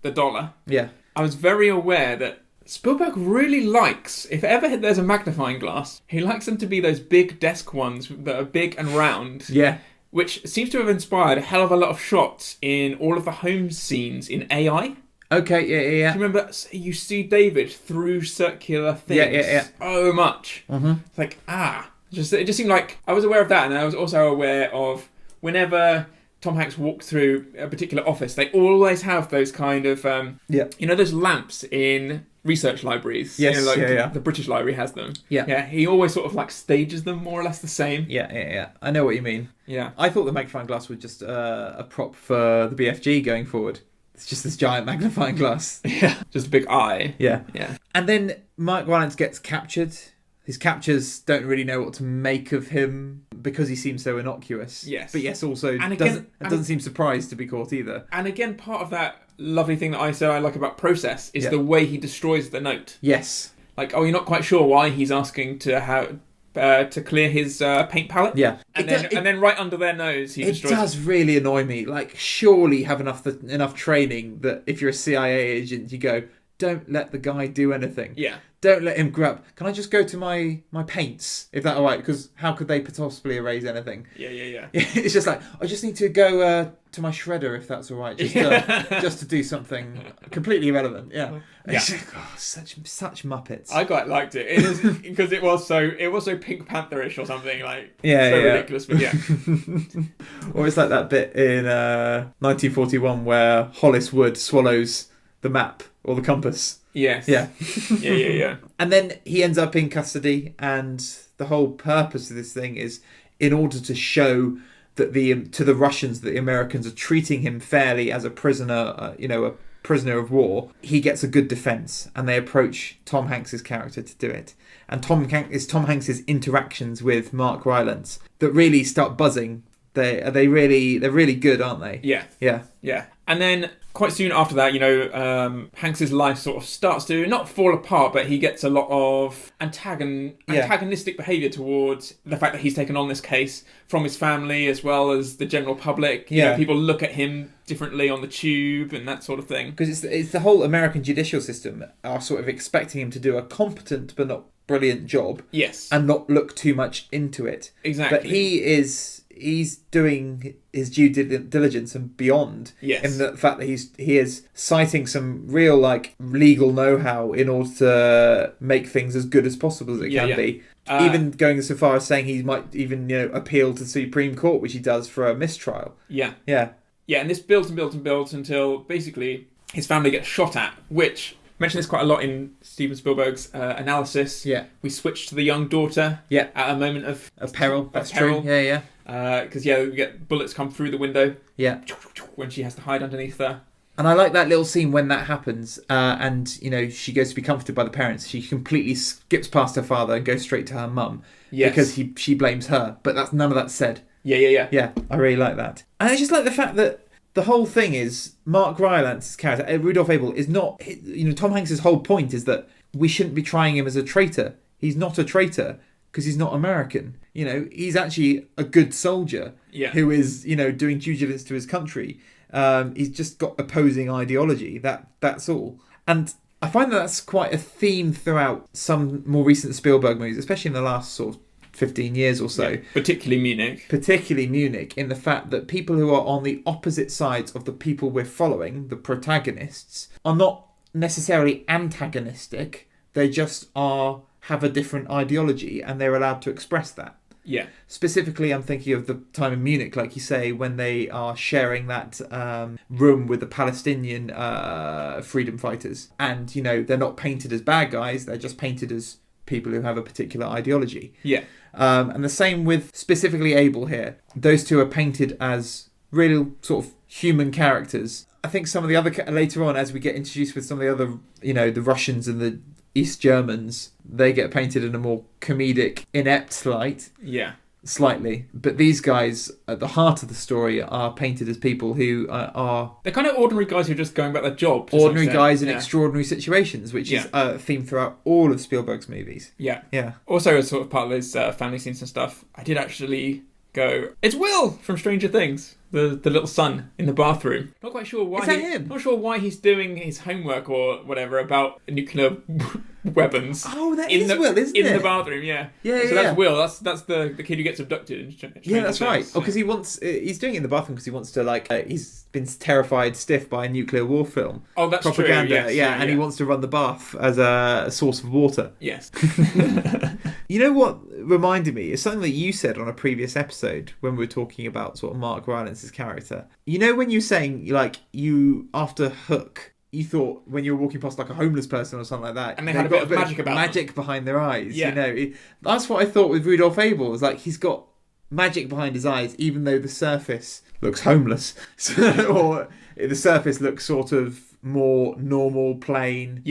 the dollar. Yeah. I was very aware that Spielberg really likes, if ever there's a magnifying glass, he likes them to be those big desk ones that are big and round. Yeah. Which seems to have inspired a hell of a lot of shots in all of the home scenes in AI. Okay, yeah. Do you remember you see David through circular things? Yeah. So much. Mm-hmm. It's like, it just seemed like I was aware of that, and I was also aware of whenever Tom Hanks walked through a particular office, they always have those kind of, those lamps in research libraries. Yes, the British Library has them. Yeah. He always sort of like stages them more or less the same. Yeah. I know what you mean. Yeah. I thought the magnifying glass was just a prop for the BFG going forward. It's just this giant magnifying glass. Yeah. Just a big eye. Yeah. Yeah. And then Mark Rylance gets captured. His captors don't really know what to make of him because he seems so innocuous. Yes. But also doesn't seem surprised to be caught either. And again, part of that lovely thing that I said I like about Process is the way he destroys the note. Yes. Like, you're not quite sure why he's asking to clear his paint palette. Yeah. And then right under their nose he destroys. It does really annoy me. Like, surely have enough training that if you're a CIA agent, you go, don't let the guy do anything. Yeah. Don't let him grab. Can I just go to my paints? If that's all right, because how could they possibly erase anything? Yeah. It's just like, I just need to go to my shredder, if that's all right, just to do something completely irrelevant. Yeah. It's like, such Muppets. I quite liked it. It is because it was so Pink Pantherish or something like. Yeah, ridiculous, but yeah. Or it's like that bit in 1941 where Hollis Wood swallows the map or the compass. Yes. Yeah. Yeah. And then he ends up in custody, and the whole purpose of this thing is in order to show that to the Russians that the Americans are treating him fairly as a prisoner, a prisoner of war. He gets a good defense, and they approach Tom Hanks's character to do it. And Tom Hanks's interactions with Mark Rylance that really start buzzing. They're really good, aren't they? Yeah. And then quite soon after that, Hanks's life sort of starts to not fall apart, but he gets a lot of antagonistic behaviour towards the fact that he's taken on this case from his family as well as the general public. People look at him differently on the tube and that sort of thing. Because it's the whole American judicial system are sort of expecting him to do a competent but not brilliant job. Yes. And not look too much into it. Exactly. But he's doing his due diligence and beyond. Yes. In the fact that he is citing some real legal know-how in order to make things as good as possible as it can be. Even going so far as saying he might even appeal to the Supreme Court, which he does for a mistrial. Yeah. Yeah. Yeah, and this builds until basically his family gets shot at, which I mentioned this quite a lot in Steven Spielberg's analysis. Yeah. We switch to the young daughter. Yeah. At a moment of peril. That's peril. True. Yeah. Because we get bullets come through the window. Yeah. When she has to hide underneath there. And I like that little scene when that happens, and she goes to be comforted by the parents. She completely skips past her father and goes straight to her mum. Yes. Because she blames her, but none of that's said. Yeah. Yeah, I really like that. And I just like the fact that the whole thing is Mark Rylance's character, Rudolph Abel, is not. Tom Hanks's whole point is that we shouldn't be trying him as a traitor. He's not a traitor because he's not American. He's actually a good soldier who is doing due diligence to his country. He's just got opposing ideology. That's all. And I find that's quite a theme throughout some more recent Spielberg movies, especially in the last sort of 15 years or so. Yeah, particularly Munich, in the fact that people who are on the opposite sides of the people we're following, the protagonists, are not necessarily antagonistic. They just have a different ideology, and they're allowed to express that. Yeah. Specifically, I'm thinking of the time in Munich, like you say, when they are sharing that room with the Palestinian freedom fighters. And, they're not painted as bad guys, they're just painted as people who have a particular ideology. Yeah. And the same with specifically Abel here. Those two are painted as real sort of human characters. I think some of the other, later on, as we get introduced with some of the other, the Russians and the East Germans, they get painted in a more comedic, inept light. Yeah. Slightly. But these guys, at the heart of the story, are painted as people who are... They're kind of ordinary guys who are just going about their job. Ordinary guys in extraordinary situations, which is a theme throughout all of Spielberg's movies. Yeah. Yeah. Also, as sort of part of those family scenes and stuff, I did actually go, it's Will from Stranger Things. The little son in the bathroom. Not quite sure why. Is that him? Not sure why he's doing his homework or whatever about nuclear weapons. Oh, that is Will, isn't it? In the bathroom, yeah. Yeah. So that's Will. That's the kid who gets abducted. Yeah, that's right. Oh, because he's doing it in the bathroom because he wants to he's been terrified stiff by a nuclear war film. Oh, that's propaganda. True. Yes, and he wants to run the bath as a source of water. Yes. You know what reminded me is something that you said on a previous episode when we were talking about sort of Mark Rylance's character. When you were saying you after Hook, you thought when you were walking past a homeless person or something like that, and they had a bit of magic about magic behind their eyes. Yeah. That's what I thought with Rudolph Abel. Is he's got magic behind his eyes, even though the surface looks homeless, or the surface looks sort of more normal, plain,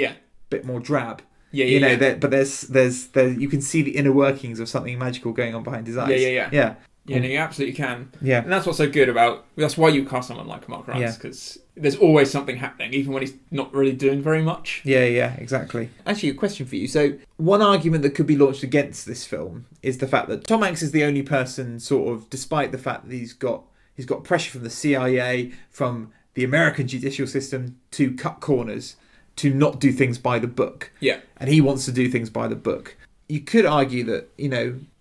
bit more drab. But there's you can see the inner workings of something magical going on behind his eyes. Yeah, no, you absolutely can. Yeah. And that's what's so good about... That's why you cast someone like Mark Rylance, because there's always something happening, even when he's not really doing very much. Yeah, exactly. Actually, a question for you. So, one argument that could be launched against this film is the fact that Tom Hanks is the only person, sort of, despite the fact that he's got pressure from the CIA, from the American judicial system, to cut corners, to not do things by the book. Yeah. And he wants to do things by the book. You could argue that,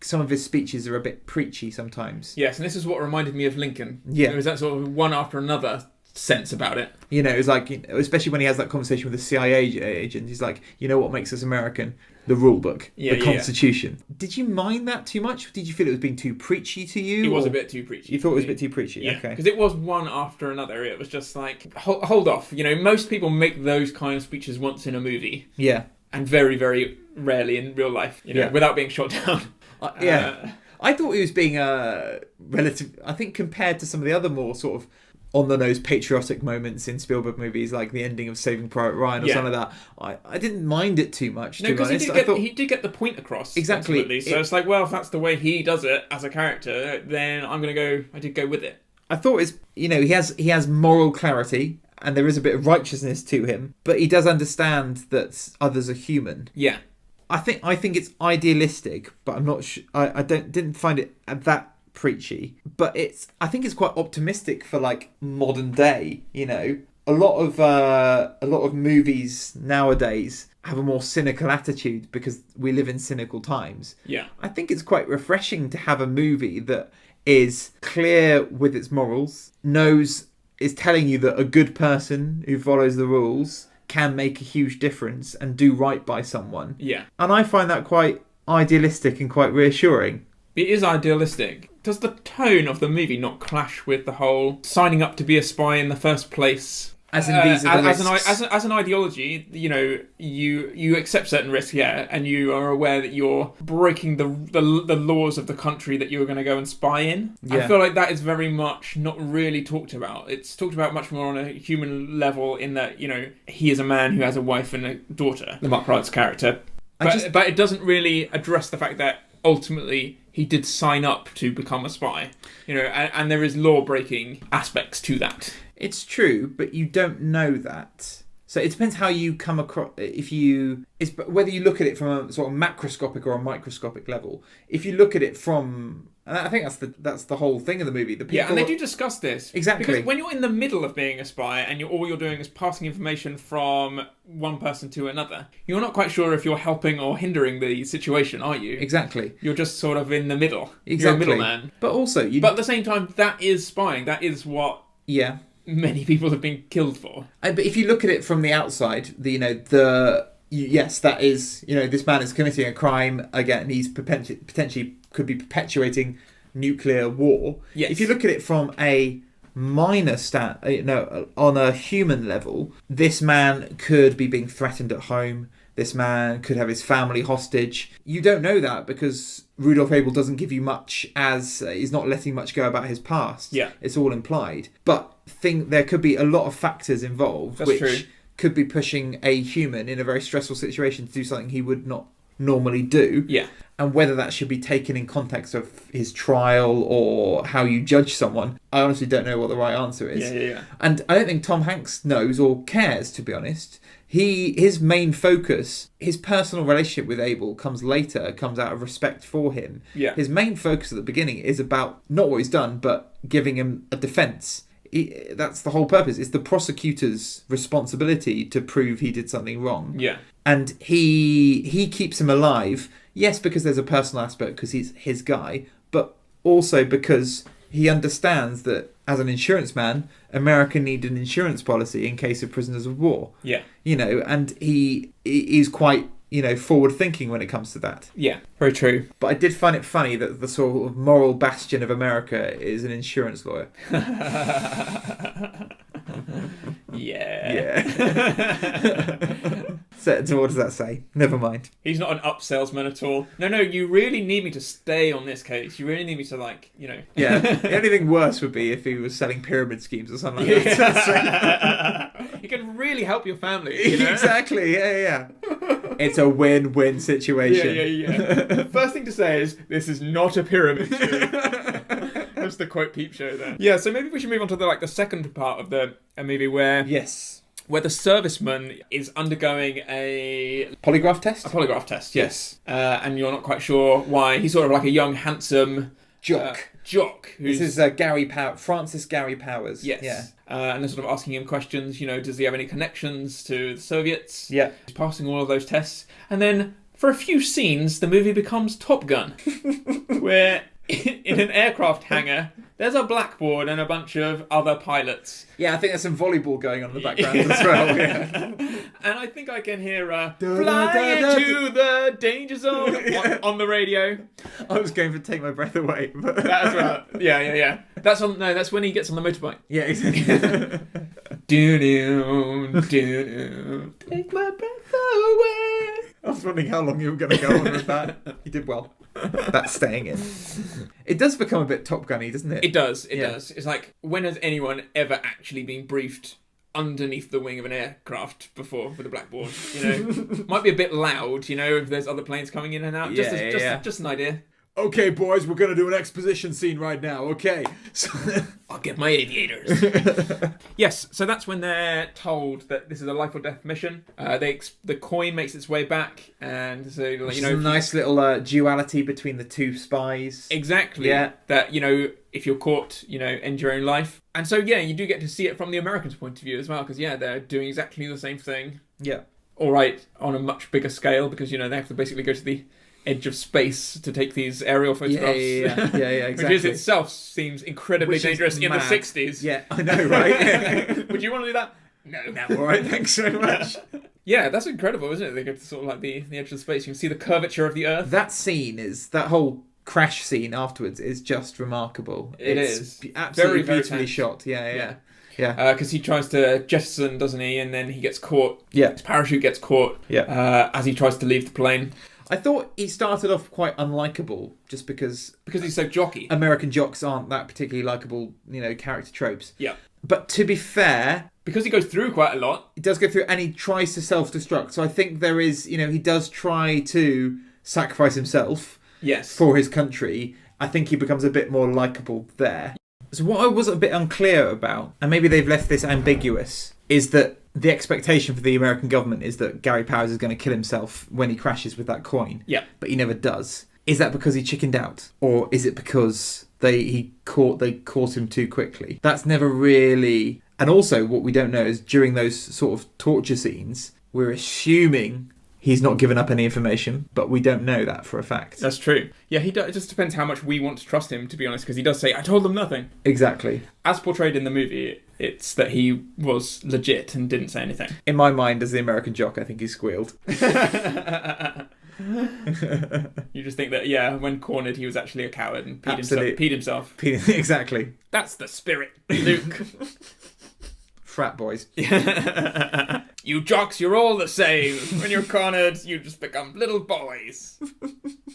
some of his speeches are a bit preachy sometimes. Yes, and this is what reminded me of Lincoln. Yeah. There was that sort of one after another sense about it. It's like, especially when he has that conversation with the CIA agent, he's like, what makes us American? The rule book, the Constitution. Yeah. Did you mind that too much? Did you feel it was being too preachy to you? It was a bit too preachy. You thought it was a bit too preachy? Yeah, okay. Because it was one after another. It was just like, hold off. Most people make those kind of speeches once in a movie. Yeah. And very, very rarely in real life, without being shot down. I thought he was being relative. I think compared to some of the other more sort of on-the-nose patriotic moments in Spielberg movies, like the ending of Saving Private Ryan or something like that, I didn't mind it too much. No, because he did get the point across. Exactly. Ultimately. So it's like, well, if that's the way he does it as a character, then I did go with it. I thought he has moral clarity. And there is a bit of righteousness to him, but he does understand that others are human. Yeah, I think it's idealistic, but I'm not sure. I didn't find it that preachy, but I think it's quite optimistic for like modern day. A lot of movies nowadays have a more cynical attitude because we live in cynical times. Yeah, I think it's quite refreshing to have a movie that is clear with its morals, is telling you that a good person who follows the rules can make a huge difference and do right by someone. Yeah. And I find that quite idealistic and quite reassuring. It is idealistic. Does the tone of the movie not clash with the whole signing up to be a spy in the first place? As in these are the risks. As an ideology, you accept certain risks, and you are aware that you're breaking the laws of the country that you're going to go and spy in. Yeah. I feel like that is very much not really talked about. It's talked about much more on a human level in that, he is a man who has a wife and a daughter, the Mark Wright's character. But it doesn't really address the fact that ultimately he did sign up to become a spy, and there is law-breaking aspects to that. It's true, but you don't know that. So it depends how you come across. Whether you look at it from a sort of macroscopic or a microscopic level. If you look at it from, and I think that's the whole thing of the movie. And they do discuss this exactly because when you're in the middle of being a spy and all you're doing is passing information from one person to another, you're not quite sure if you're helping or hindering the situation, are you? Exactly. You're just sort of in the middle. Exactly. You're a middleman. But also, but at the same time, that is spying. That is what. Yeah. Many people have been killed for. But if you look at it from the outside, yes, that is, this man is committing a crime again. He's potentially could be perpetuating nuclear war. Yes. If you look at it from a minor on a human level, this man could be being threatened at home. This man could have his family hostage. You don't know that because Rudolph Abel doesn't give you much, as he's not letting much go about his past. Yeah. It's all implied. But there could be a lot of factors involved which could be pushing a human in a very stressful situation to do something he would not normally do. Yeah. And whether that should be taken in context of his trial or how you judge someone, I honestly don't know what the right answer is. Yeah. And I don't think Tom Hanks knows or cares, to be honest. His main focus, his personal relationship with Abel comes out of respect for him. Yeah. His main focus at the beginning is about not what he's done, but giving him a defence. That's the whole purpose. It's the prosecutor's responsibility to prove he did something wrong. Yeah. And he keeps him alive, yes, because there's a personal aspect, because he's his guy, but also because he understands that as an insurance man, America needed an insurance policy in case of prisoners of war. Yeah. And he is quite, forward thinking when it comes to that. Yeah, very true. But I did find it funny that the sort of moral bastion of America is an insurance lawyer. Yeah. So what does that say? Never mind. He's not an up salesman at all. No, you really need me to stay on this case. You really need me to, Yeah, the only thing worse would be if he was selling pyramid schemes or something like that. He can really help your family. Exactly, yeah. It's a win-win situation. Yeah. First thing to say is, this is not a pyramid scheme. That's the quote Peep Show there. Yeah, so maybe we should move on to the second part of the movie where... Yes. Where the serviceman is undergoing a polygraph test? A polygraph test, yes. And you're not quite sure why. He's sort of like a young, handsome Jock. Jock. This is Francis Gary Powers. Yes. Yeah. And they're sort of asking him questions, does he have any connections to the Soviets? Yeah. He's passing all of those tests. And then, for a few scenes, the movie becomes Top Gun. Where, in an aircraft hangar, there's a blackboard and a bunch of other pilots. Yeah, I think there's some volleyball going on in the background as well. Yeah. And I think I can hear "Fly into the danger zone" on the radio. I was going to take my breath away, but that's right. Yeah. That's when he gets on the motorbike. Yeah, exactly. Do take my breath away. I was wondering how long you were going to go on with that. You did well. That's staying in. It does become a bit Top Gun-y, doesn't it? It does. It's like, when has anyone ever actually been briefed underneath the wing of an aircraft before with a blackboard? Might be a bit loud, if there's other planes coming in and out. Just an idea. Okay, boys, we're going to do an exposition scene right now, okay? So I'll get my aviators. Yes, so that's when they're told that this is a life or death mission. The coin makes its way back, and so a nice little duality between the two spies. Exactly. Yeah. That if you're caught, end your own life. And so you do get to see it from the Americans' point of view as well, because they're doing exactly the same thing. Yeah. All right, on a much bigger scale, because they have to basically go to the edge of space to take these aerial photographs. Yeah, exactly. Which itself seems incredibly dangerous in the 60s. Yeah, I know, right? Would you want to do that? No. All right, thanks so much. Yeah, that's incredible, isn't it? They go to sort of like the edge of space. You can see the curvature of the Earth. That whole crash scene afterwards is just remarkable. It's absolutely very beautifully shot. Yeah. Because he tries to jettison, doesn't he? And then he gets caught. Yeah. His parachute gets caught. Yeah. As he tries to leave the plane. I thought he started off quite unlikable, just because he's so jockey. American jocks aren't that particularly likable, character tropes. Yeah. But to be fair, because he goes through quite a lot, he does go through, and he tries to self-destruct. So I think there is, he does try to sacrifice himself. Yes. For his country. I think he becomes a bit more likable there. So what I was a bit unclear about, and maybe they've left this ambiguous, is that the expectation for the American government is that Gary Powers is going to kill himself when he crashes with that coin. Yeah. But he never does. Is that because he chickened out? Or is it because they caught him too quickly? That's never really... And also, what we don't know is during those sort of torture scenes, we're assuming he's not given up any information, but we don't know that for a fact. That's true. Yeah, it just depends how much we want to trust him, to be honest, because he does say, I told them nothing. Exactly. As portrayed in the movie, it's that he was legit and didn't say anything. In my mind, as the American jock, I think he squealed. You just think that, when cornered, he was actually a coward and peed himself. Exactly. That's the spirit, Luke. Frat boys. You jocks, you're all the same. When you're cornered, you just become little boys.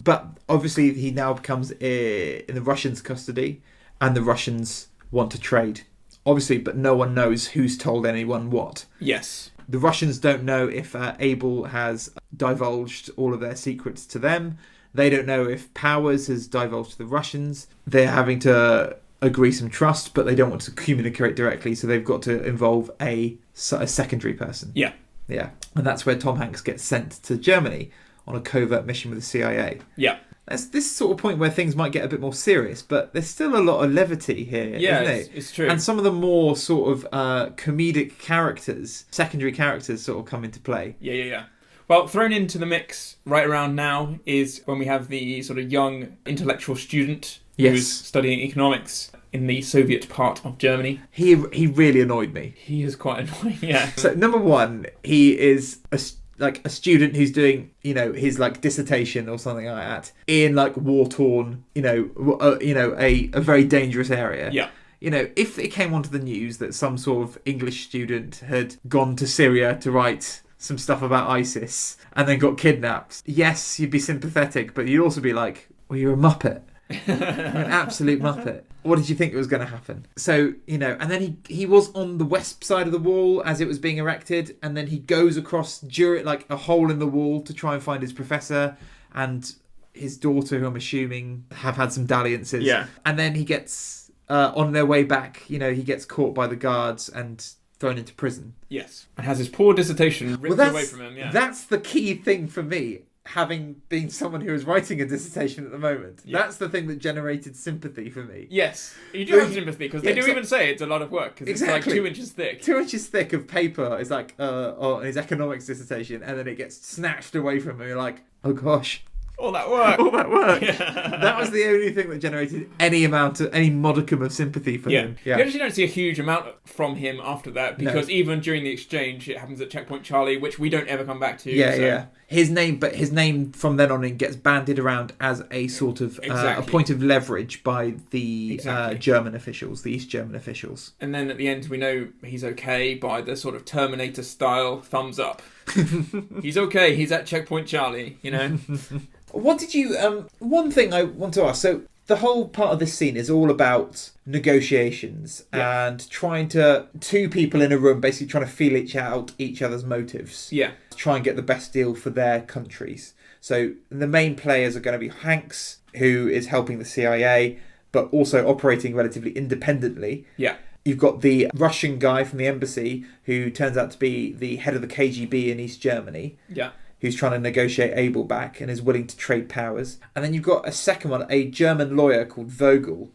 But obviously, he now becomes in the Russians' custody, and the Russians want to trade. Obviously, but no one knows who's told anyone what. Yes. The Russians don't know if Abel has divulged all of their secrets to them. They don't know if Powers has divulged to the Russians. They're having to agree some trust, but they don't want to communicate directly, so they've got to involve a secondary person. Yeah. Yeah. And that's where Tom Hanks gets sent to Germany on a covert mission with the CIA. Yeah. That's this sort of point where things might get a bit more serious, but there's still a lot of levity here, isn't it? It's true. And some of the more sort of comedic characters, secondary characters, sort of come into play. Yeah. Well, thrown into the mix right around now is when we have the sort of young intellectual student who's studying economics in the Soviet part of Germany. He really annoyed me. He is quite annoying, yeah. So, number one, he is a student who's doing, his dissertation or something like that in war-torn, a very dangerous area. Yeah. If it came onto the news that some sort of English student had gone to Syria to write some stuff about ISIS and then got kidnapped, yes, you'd be sympathetic, but you'd also be like, well, you're a muppet. You're an absolute muppet. What did you think was going to happen? So, and then he was on the west side of the wall as it was being erected, and then he goes across during a hole in the wall to try and find his professor and his daughter, who I'm assuming have had some dalliances. Yeah. And then he gets, on their way back, he gets caught by the guards and thrown into prison. Yes. And has his poor dissertation ripped away from him, yeah. That's the key thing for me. having been someone who is writing a dissertation at the moment. Yeah. That's the thing that generated sympathy for me. Yes, you do have sympathy because they do even say it's a lot of work because it's like 2 inches thick. 2 inches thick of paper is like his economics dissertation, and then it gets snatched away from him. You're like, oh gosh. All that work. Yeah. That was the only thing that generated any modicum of sympathy for him. Yeah. You actually don't see a huge amount from him after that because even during the exchange, it happens at Checkpoint Charlie, which we don't ever come back to. Yeah. His name from then on in gets bandied around as a sort of a point of leverage by the German officials, the East German officials. And then at the end, we know he's okay by the sort of Terminator style thumbs up. He's okay. He's at Checkpoint Charlie. You know. What did you... one thing I want to ask. So the whole part of this scene is all about negotiations and trying to... Two people in a room basically trying to feel each other's motives. Yeah. Try and get the best deal for their countries. So the main players are going to be Hanks, who is helping the CIA, but also operating relatively independently. Yeah. You've got the Russian guy from the embassy, who turns out to be the head of the KGB in East Germany. Yeah. Who's trying to negotiate Abel back and is willing to trade powers. And then you've got a second one, a German lawyer called Vogel,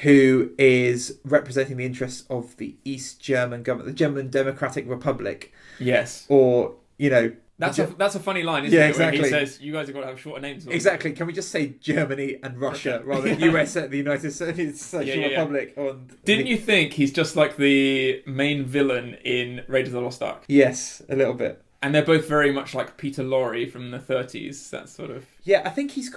who is representing the interests of the East German government, the German Democratic Republic. Yes. Or, you know... That's a funny line, isn't it? Exactly. Where he says, you guys have got to have shorter names. Exactly. Can we just say Germany and Russia rather than US and the United States Republic? Didn't you think he's just like the main villain in Raiders of the Lost Ark? Yes, a little bit. And they're both very much like Peter Lorre from the 30s, that sort of... Yeah, I think it's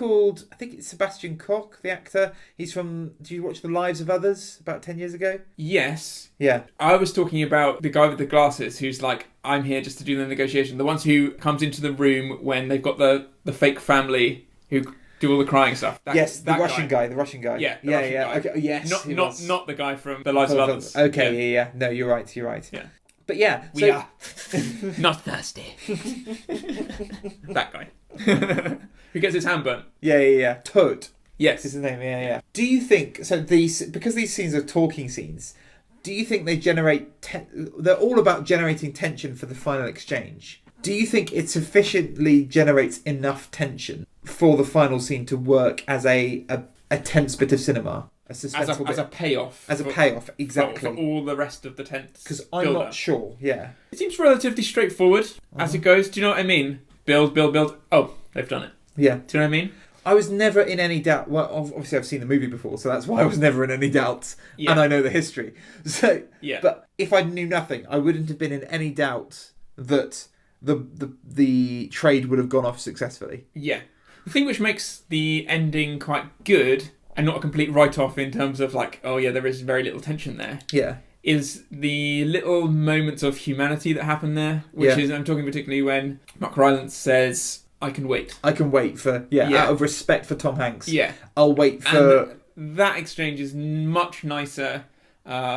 Sebastian Koch, the actor. He's from... Do you watch The Lives of Others about 10 years ago? Yes. Yeah. I was talking about the guy with the glasses who's like, I'm here just to do the negotiation. The ones who comes into the room when they've got the fake family who do all the crying stuff. The Russian guy. Yeah, guy. Okay, yes, not the guy from The Lives of Others. Okay, yeah. No, you're right. Yeah. But yeah, we are not thirsty. That guy who gets his hand burnt. Yeah. Toad. Yes, is his name. Yeah. Do you think so? Because these scenes are talking scenes. Do you think they generate? They're all about generating tension for the final exchange. Do you think it sufficiently generates enough tension for the final scene to work as a tense bit of cinema? As a payoff. As a payoff, exactly. For all the rest of the tense. Because I'm not sure, yeah. It seems relatively straightforward as it goes. Do you know what I mean? Build. Oh, they've done it. Yeah. Do you know what I mean? I was never in any doubt. Well, obviously I've seen the movie before, so that's why I was never in any doubt. Yeah. And I know the history. So, yeah. But if I knew nothing, I wouldn't have been in any doubt that the trade would have gone off successfully. Yeah. The thing which makes the ending quite good... and not a complete write-off in terms of like, oh yeah, there is very little tension there. Yeah. Is the little moments of humanity that happen there, which is, I'm talking particularly when Mark Rylance says, I can wait. I can wait for, out of respect for Tom Hanks. Yeah. I'll wait for... And that exchange is much nicer,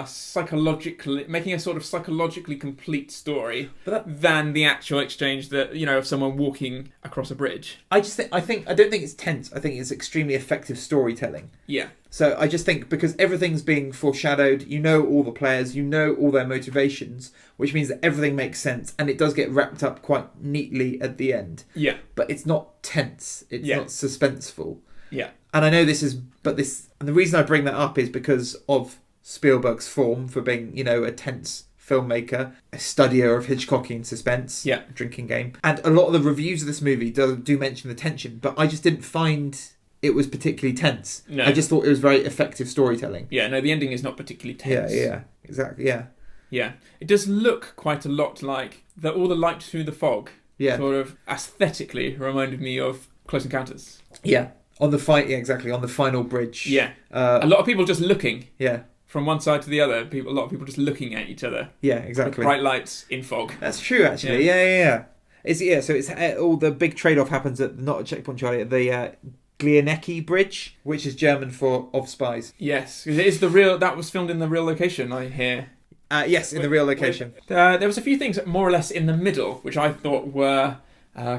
psychologically, making a sort of psychologically complete story than the actual exchange that, of someone walking across a bridge. I don't think it's tense. I think it's extremely effective storytelling. Yeah. So I just think because everything's being foreshadowed, all the players, all their motivations, which means that everything makes sense and it does get wrapped up quite neatly at the end. Yeah. But it's not tense. It's not suspenseful. Yeah. And I know and the reason I bring that up is because of Spielberg's form for being, a tense filmmaker, a studier of Hitchcockian suspense, drinking game. And a lot of the reviews of this movie do mention the tension, but I just didn't find it was particularly tense. No. I just thought it was very effective storytelling. Yeah, no, the ending is not particularly tense. Yeah, exactly, yeah. Yeah, it does look quite a lot like all the light through the fog. Yeah. Sort of aesthetically reminded me of Close Encounters. Yeah, on the final bridge. Yeah, a lot of people just looking. Yeah. From one side to the other, a lot of people just looking at each other. Yeah, exactly. With bright lights in fog. That's true, actually. Yeah. So it's all the big trade-off happens not at Checkpoint Charlie, at the Glienecki Bridge, which is German for of Spies. Yes, it is that was filmed in the real location, I hear. Yes, in the real location. There was a few things more or less in the middle, which I thought were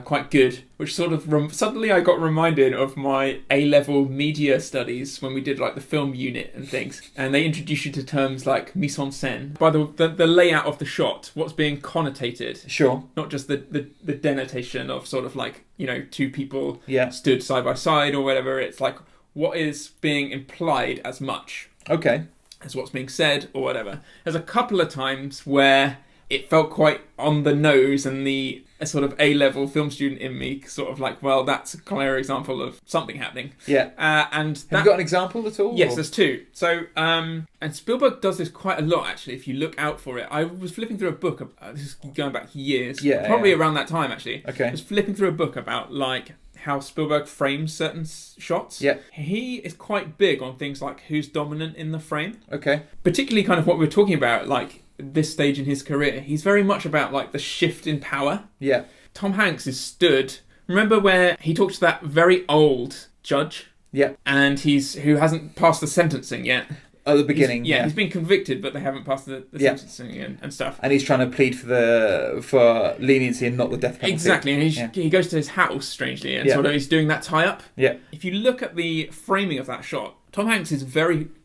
quite good, which sort of suddenly I got reminded of my A-level media studies when we did like the film unit and things, and they introduce you to terms like mise en scène by the layout of the shot, what's being connotated. Sure. Not just the denotation of sort of like, two people yeah. stood side by side or whatever. It's like what is being implied as much. Okay. As what's being said or whatever. There's a couple of times where it felt quite on the nose, and a sort of A-level film student in me sort of like, well, that's a clear example of something happening. Yeah. Have you got an example at all? Yes, there's two. So, and Spielberg does this quite a lot, actually, if you look out for it. I was flipping through a book, this is going back years, probably around that time, actually. Okay. I was flipping through a book about, like, how Spielberg frames certain shots. Yeah. He is quite big on things like who's dominant in the frame. Okay. Particularly kind of what we're talking about, like, this stage in his career. He's very much about like the shift in power. Yeah. Tom Hanks is stood. Remember where he talks to that very old judge? Yeah. And who hasn't passed the sentencing yet. At the beginning. He's been convicted, but they haven't passed the sentencing and stuff. And he's trying to plead for leniency and not the death penalty. Exactly, and he goes to his house, strangely, and sort of he's doing that tie-up. Yeah. If you look at the framing of that shot, Tom Hanks is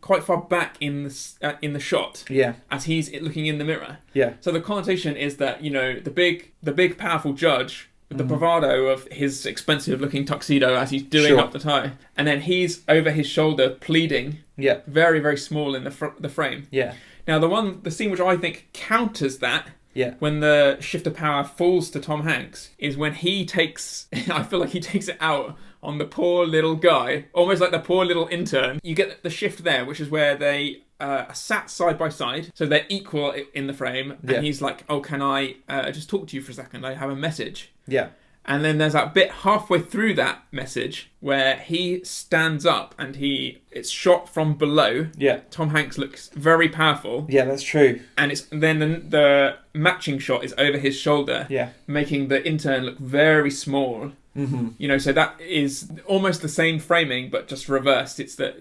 quite far back in the shot. Yeah. As he's looking in the mirror. Yeah. So the connotation is that, the big powerful judge with the bravado of his expensive looking tuxedo as he's doing up the tie, and then he's over his shoulder pleading. Yeah. Very, very small in the frame. Yeah. Now the scene which I think counters that. Yeah. When the shift of power falls to Tom Hanks is when he takes, I feel like he takes it out on the poor little guy, almost like the poor little intern. You get the shift there, which is where they are sat side by side, so they're equal in the frame. And he's like, "Oh, can I just talk to you for a second? I have a message." Yeah. And then there's that bit halfway through that message where he stands up and it's shot from below. Yeah. Tom Hanks looks very powerful. Yeah, that's true. And then the matching shot is over his shoulder. Yeah. Making the intern look very small. Mm-hmm. So that is almost the same framing, but just reversed. It's that,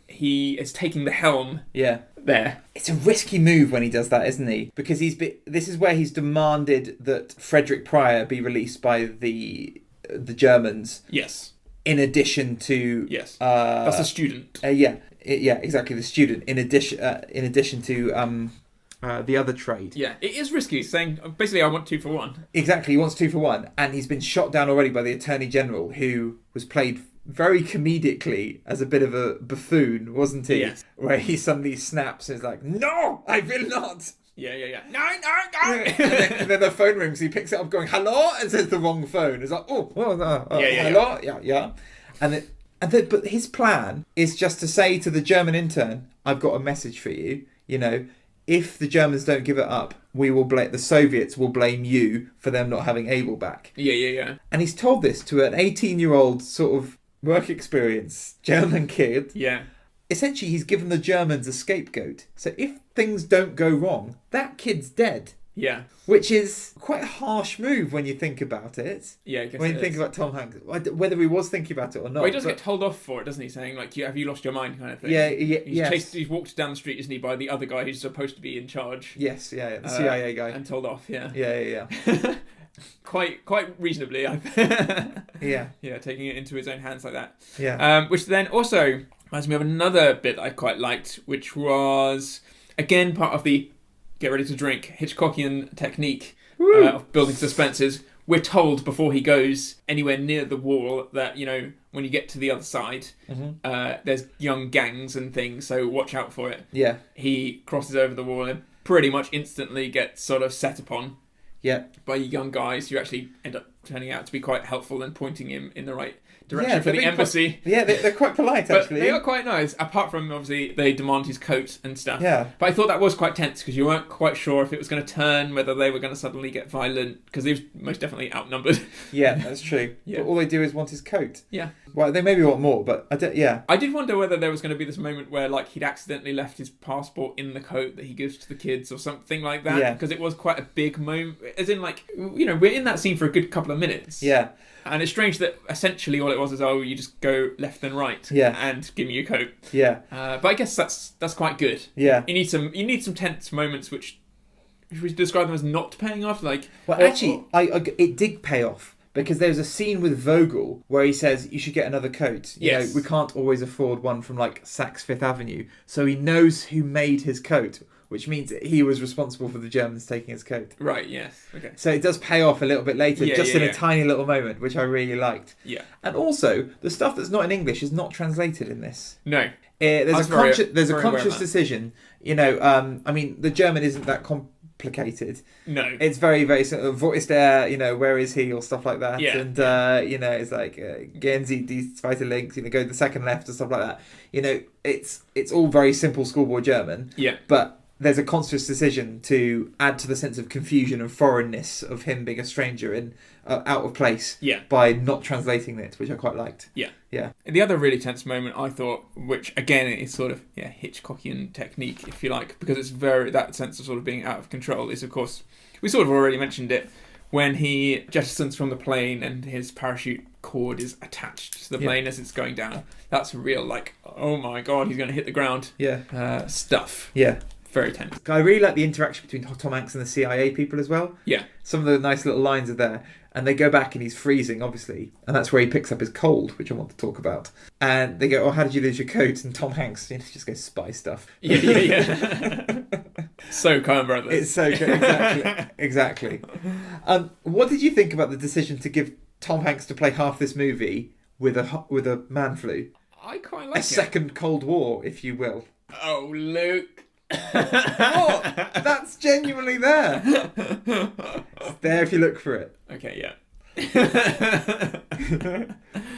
he is taking the helm. Yeah. There. It's a risky move when he does that, isn't he? Because this is where he's demanded that Frederick Pryor be released by the Germans. Yes. In addition to that's a student. Exactly, the student. In addition to the other trade. Yeah, it is risky. Saying basically, I want 2 for 1. Exactly, he wants 2 for 1, and he's been shot down already by the Attorney General, who was played very comedically as a bit of a buffoon, wasn't he? Yes. Where he suddenly snaps and is like, "No, I will not." Yeah. No. and then the phone rings. He picks it up, going "Hello," and says the wrong phone. It's like, hello, yeah. But his plan is just to say to the German intern, "I've got a message for you. If the Germans don't give it up, the Soviets will blame you for them not having Abel back." Yeah. And he's told this to an 18-year-old sort of work experience German kid. Yeah. Essentially, he's given the Germans a scapegoat. So if things don't go wrong, that kid's dead. Yeah. Which is quite a harsh move when you think about it. Yeah, I guess when you think about Tom Hanks. Whether he was thinking about it or not. Well, he does get told off for it, doesn't he? Saying, like, have you lost your mind kind of thing. Yeah, He's walked down the street, isn't he, by the other guy who's supposed to be in charge. Yes, the CIA guy. And told off, yeah. Yeah. Quite reasonably. Yeah, taking it into his own hands like that. Yeah. Which then also reminds me of another bit I quite liked, which was, again, part of the get ready to drink Hitchcockian technique of building suspenses. We're told before he goes anywhere near the wall that, when you get to the other side, there's young gangs and things, so watch out for it. Yeah. He crosses over the wall and pretty much instantly gets sort of set upon by young guys who actually end up turning out to be quite helpful and pointing him in the right direction for the embassy. They're quite polite, but actually. They are quite nice, apart from, obviously, they demand his coat and stuff. Yeah. But I thought that was quite tense, because you weren't quite sure if it was going to turn, whether they were going to suddenly get violent, because he was most definitely outnumbered. Yeah, that's true. But all they do is want his coat. Yeah. Well, they maybe want more, but I did wonder whether there was going to be this moment where, like, he'd accidentally left his passport in the coat that he gives to the kids or something like that. Yeah. Because it was quite a big moment. As in, like, we're in that scene for a good couple of minutes. Yeah. And it's strange that essentially all it was is, you just go left and right, and give me your coat. Yeah. But I guess that's quite good. Yeah. You need some tense moments which we describe them as not paying off. Like, actually, it did pay off, Because there's a scene with Vogel where he says, you should get another coat. You Yes. know, we can't always afford one from like Saks Fifth Avenue. So he knows who made his coat, which means that he was responsible for the Germans taking his coat. Right, yes. Okay. So it does pay off a little bit later, Yeah, just yeah, in yeah. a tiny little moment, which I really liked. Yeah. And also, the stuff that's not in English is not translated in this. No. There's I a was very- conscious, there's a very aware of conscious that. decision. You know, I mean, the German isn't that complicated. No. It's very, very sort of, wo ist der, you know, where is he, or stuff like that. Yeah. And, you know, it's like, gehen Sie die zweite links, you know, go to the second left, and stuff like that. You know, it's all very simple schoolboy German. Yeah. But there's a conscious decision to add to the sense of confusion and foreignness of him being a stranger and out of place Yeah. by not translating it, which I quite liked. Yeah. Yeah. And the other really tense moment I thought, which again is sort of Hitchcockian technique, if you like, because it's very that sense of sort of being out of control is, of course, we sort of already mentioned it when he jettisons from the plane and his parachute cord is attached to the plane as it's going down. That's real, like, oh my god, he's going to hit the ground. Yeah. Stuff. Yeah. Very tense. I really like the interaction between Tom Hanks and the CIA people as well. Yeah. Some of the nice little lines are there. And they go back and he's freezing, obviously. And that's where he picks up his cold, which I want to talk about. And they go, oh, how did you lose your coat? And Tom Hanks, you know, just goes, spy stuff. Yeah. So Coen Brothers. It's so good. Exactly. What did you think about the decision to give Tom Hanks to play half this movie with a man flu? I quite like A it. second Cold War, if you will. Oh, Luke. What? That's genuinely there. It's there if you look for it. Okay, yeah.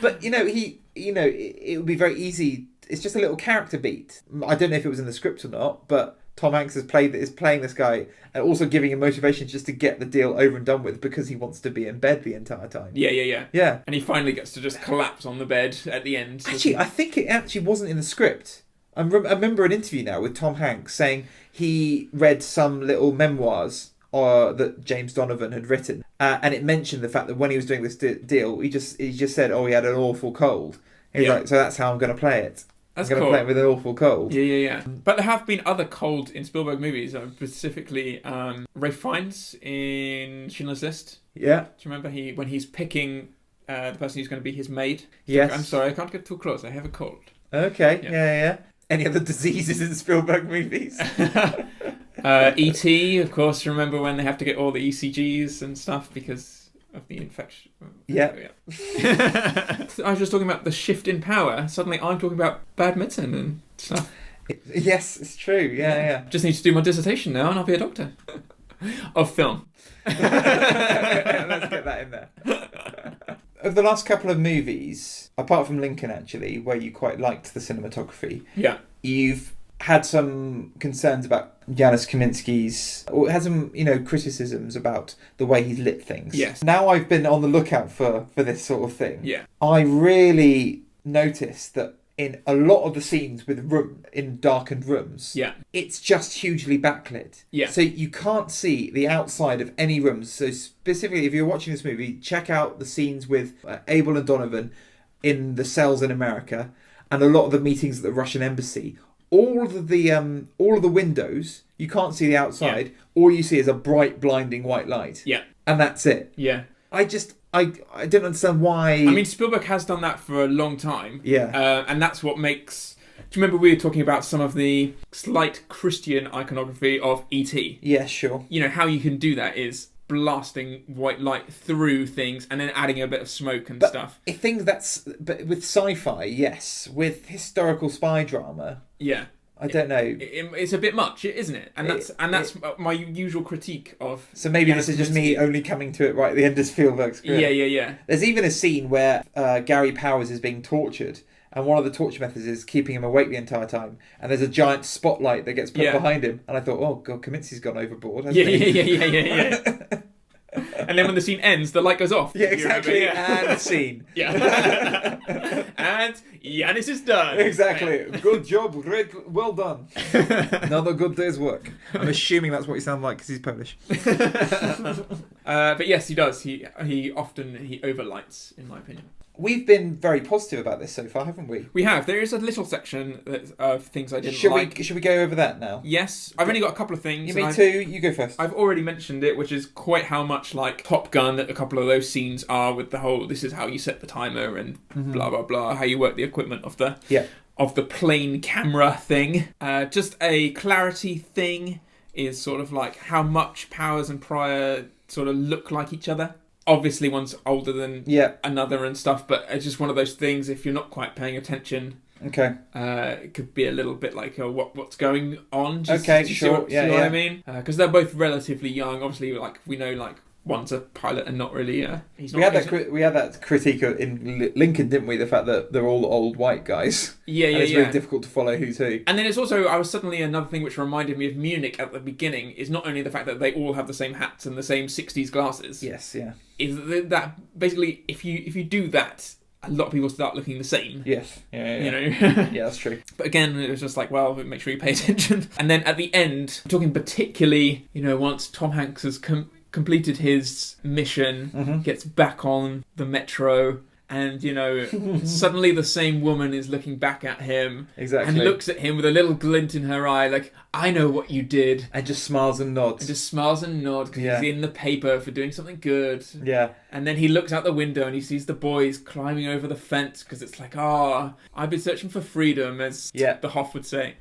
But it would be very easy. It's just a little character beat. I don't know if it was in the script or not, but Tom Hanks is playing this guy and also giving him motivation just to get the deal over and done with because he wants to be in bed the entire time. Yeah. Yeah. And he finally gets to just collapse on the bed at the end. Actually, I think it actually wasn't in the script. I remember an interview now with Tom Hanks saying he read some little memoirs that James Donovan had written, and it mentioned the fact that when he was doing this deal, he just said, "Oh, he had an awful cold." He's like, "So that's how I'm going to play it. That's I'm going to cool. play it with an awful cold." Yeah. But there have been other cold in Spielberg movies, specifically Ralph Fiennes in Schindler's List. Yeah. Do you remember when he's picking the person who's going to be his maid? Yes. I'm sorry, I can't get too close. I have a cold. Okay. Yeah. Any other diseases in Spielberg movies? E.T., of course, remember when they have to get all the ECGs and stuff because of the infection? Yeah. I was just talking about the shift in power. Suddenly I'm talking about badminton and stuff. Yes, it's true. Yeah. Just need to do my dissertation now and I'll be a doctor. Of film. Let's get that in there. Of the last couple of movies, apart from Lincoln actually, where you quite liked the cinematography, Yeah. you've had some concerns about Janusz Kaminski's, or had some, criticisms about the way he's lit things. Yes. Now I've been on the lookout for this sort of thing. Yeah. I really noticed that in a lot of the scenes in darkened rooms, Yeah. it's just hugely backlit. Yeah. So you can't see the outside of any rooms. So specifically, if you're watching this movie, check out the scenes with Abel and Donovan in the cells in America, and a lot of the meetings at the Russian embassy. All of the windows, you can't see the outside. Yeah. All you see is a bright, blinding white light. Yeah. And that's it. Yeah. I don't understand why. I mean, Spielberg has done that for a long time. Yeah. And that's what makes... Do you remember we were talking about some of the slight Christian iconography of E.T.? Yeah, sure. You know, how you can do that is blasting white light through things and then adding a bit of smoke and stuff. But with sci-fi, yes. With historical spy drama, Yeah. I don't know. It's a bit much, isn't it? And that's my usual critique of... So maybe Janusz this is just me Kaminski. only coming to it right at the end of Spielberg's career. Yeah. There's even a scene where Gary Powers is being tortured, and one of the torture methods is keeping him awake the entire time. And there's a giant spotlight that gets put behind him, and I thought, oh god, Kaminski's gone overboard, hasn't he? Yeah. And then when the scene ends, the light goes off. Yeah, exactly. Remember? And scene. Yeah. And Yanis is done. Exactly. Good job, Red. Well done. Another good day's work. I'm assuming that's what he sounds like because he's Polish. But yes, he does. He often overlights, in my opinion. We've been very positive about this so far, haven't we? We have. There is a little section of things I didn't like. Should we go over that now? Yes. I've only got a couple of things. Me too. You go first. I've already mentioned it, which is quite how much like Top Gun a couple of those scenes are, with the whole, this is how you set the timer and blah, blah, blah, how you work the equipment of the plane camera thing. Just a clarity thing is sort of like how much Powers and Pryor sort of look like each other. Obviously, one's older than another and stuff, but it's just one of those things. If you're not quite paying attention, it could be a little bit like, what's going on? Sure. See what I mean? Because they're both relatively young. Obviously, like we know, like one's a pilot and not really. We had that critique in Lincoln, didn't we? The fact that they're all old white guys. It's really difficult to follow who's who. And then it's also, I was suddenly, another thing which reminded me of Munich at the beginning is not only the fact that they all have the same hats and the same 60s glasses. Yes, yeah. Is that basically if you do that, a lot of people start looking the same. Yes. Yeah. You know? Yeah, that's true. But again, it was just like, well, make sure you pay attention. And then at the end, talking particularly, once Tom Hanks has completed his mission, gets back on the metro, and suddenly the same woman is looking back at him and looks at him with a little glint in her eye, like, I know what you did, and just smiles and nods because he's in the paper for doing something good. And then he looks out the window and he sees the boys climbing over the fence, because it's like, I've been searching for freedom, as the Hoff would say.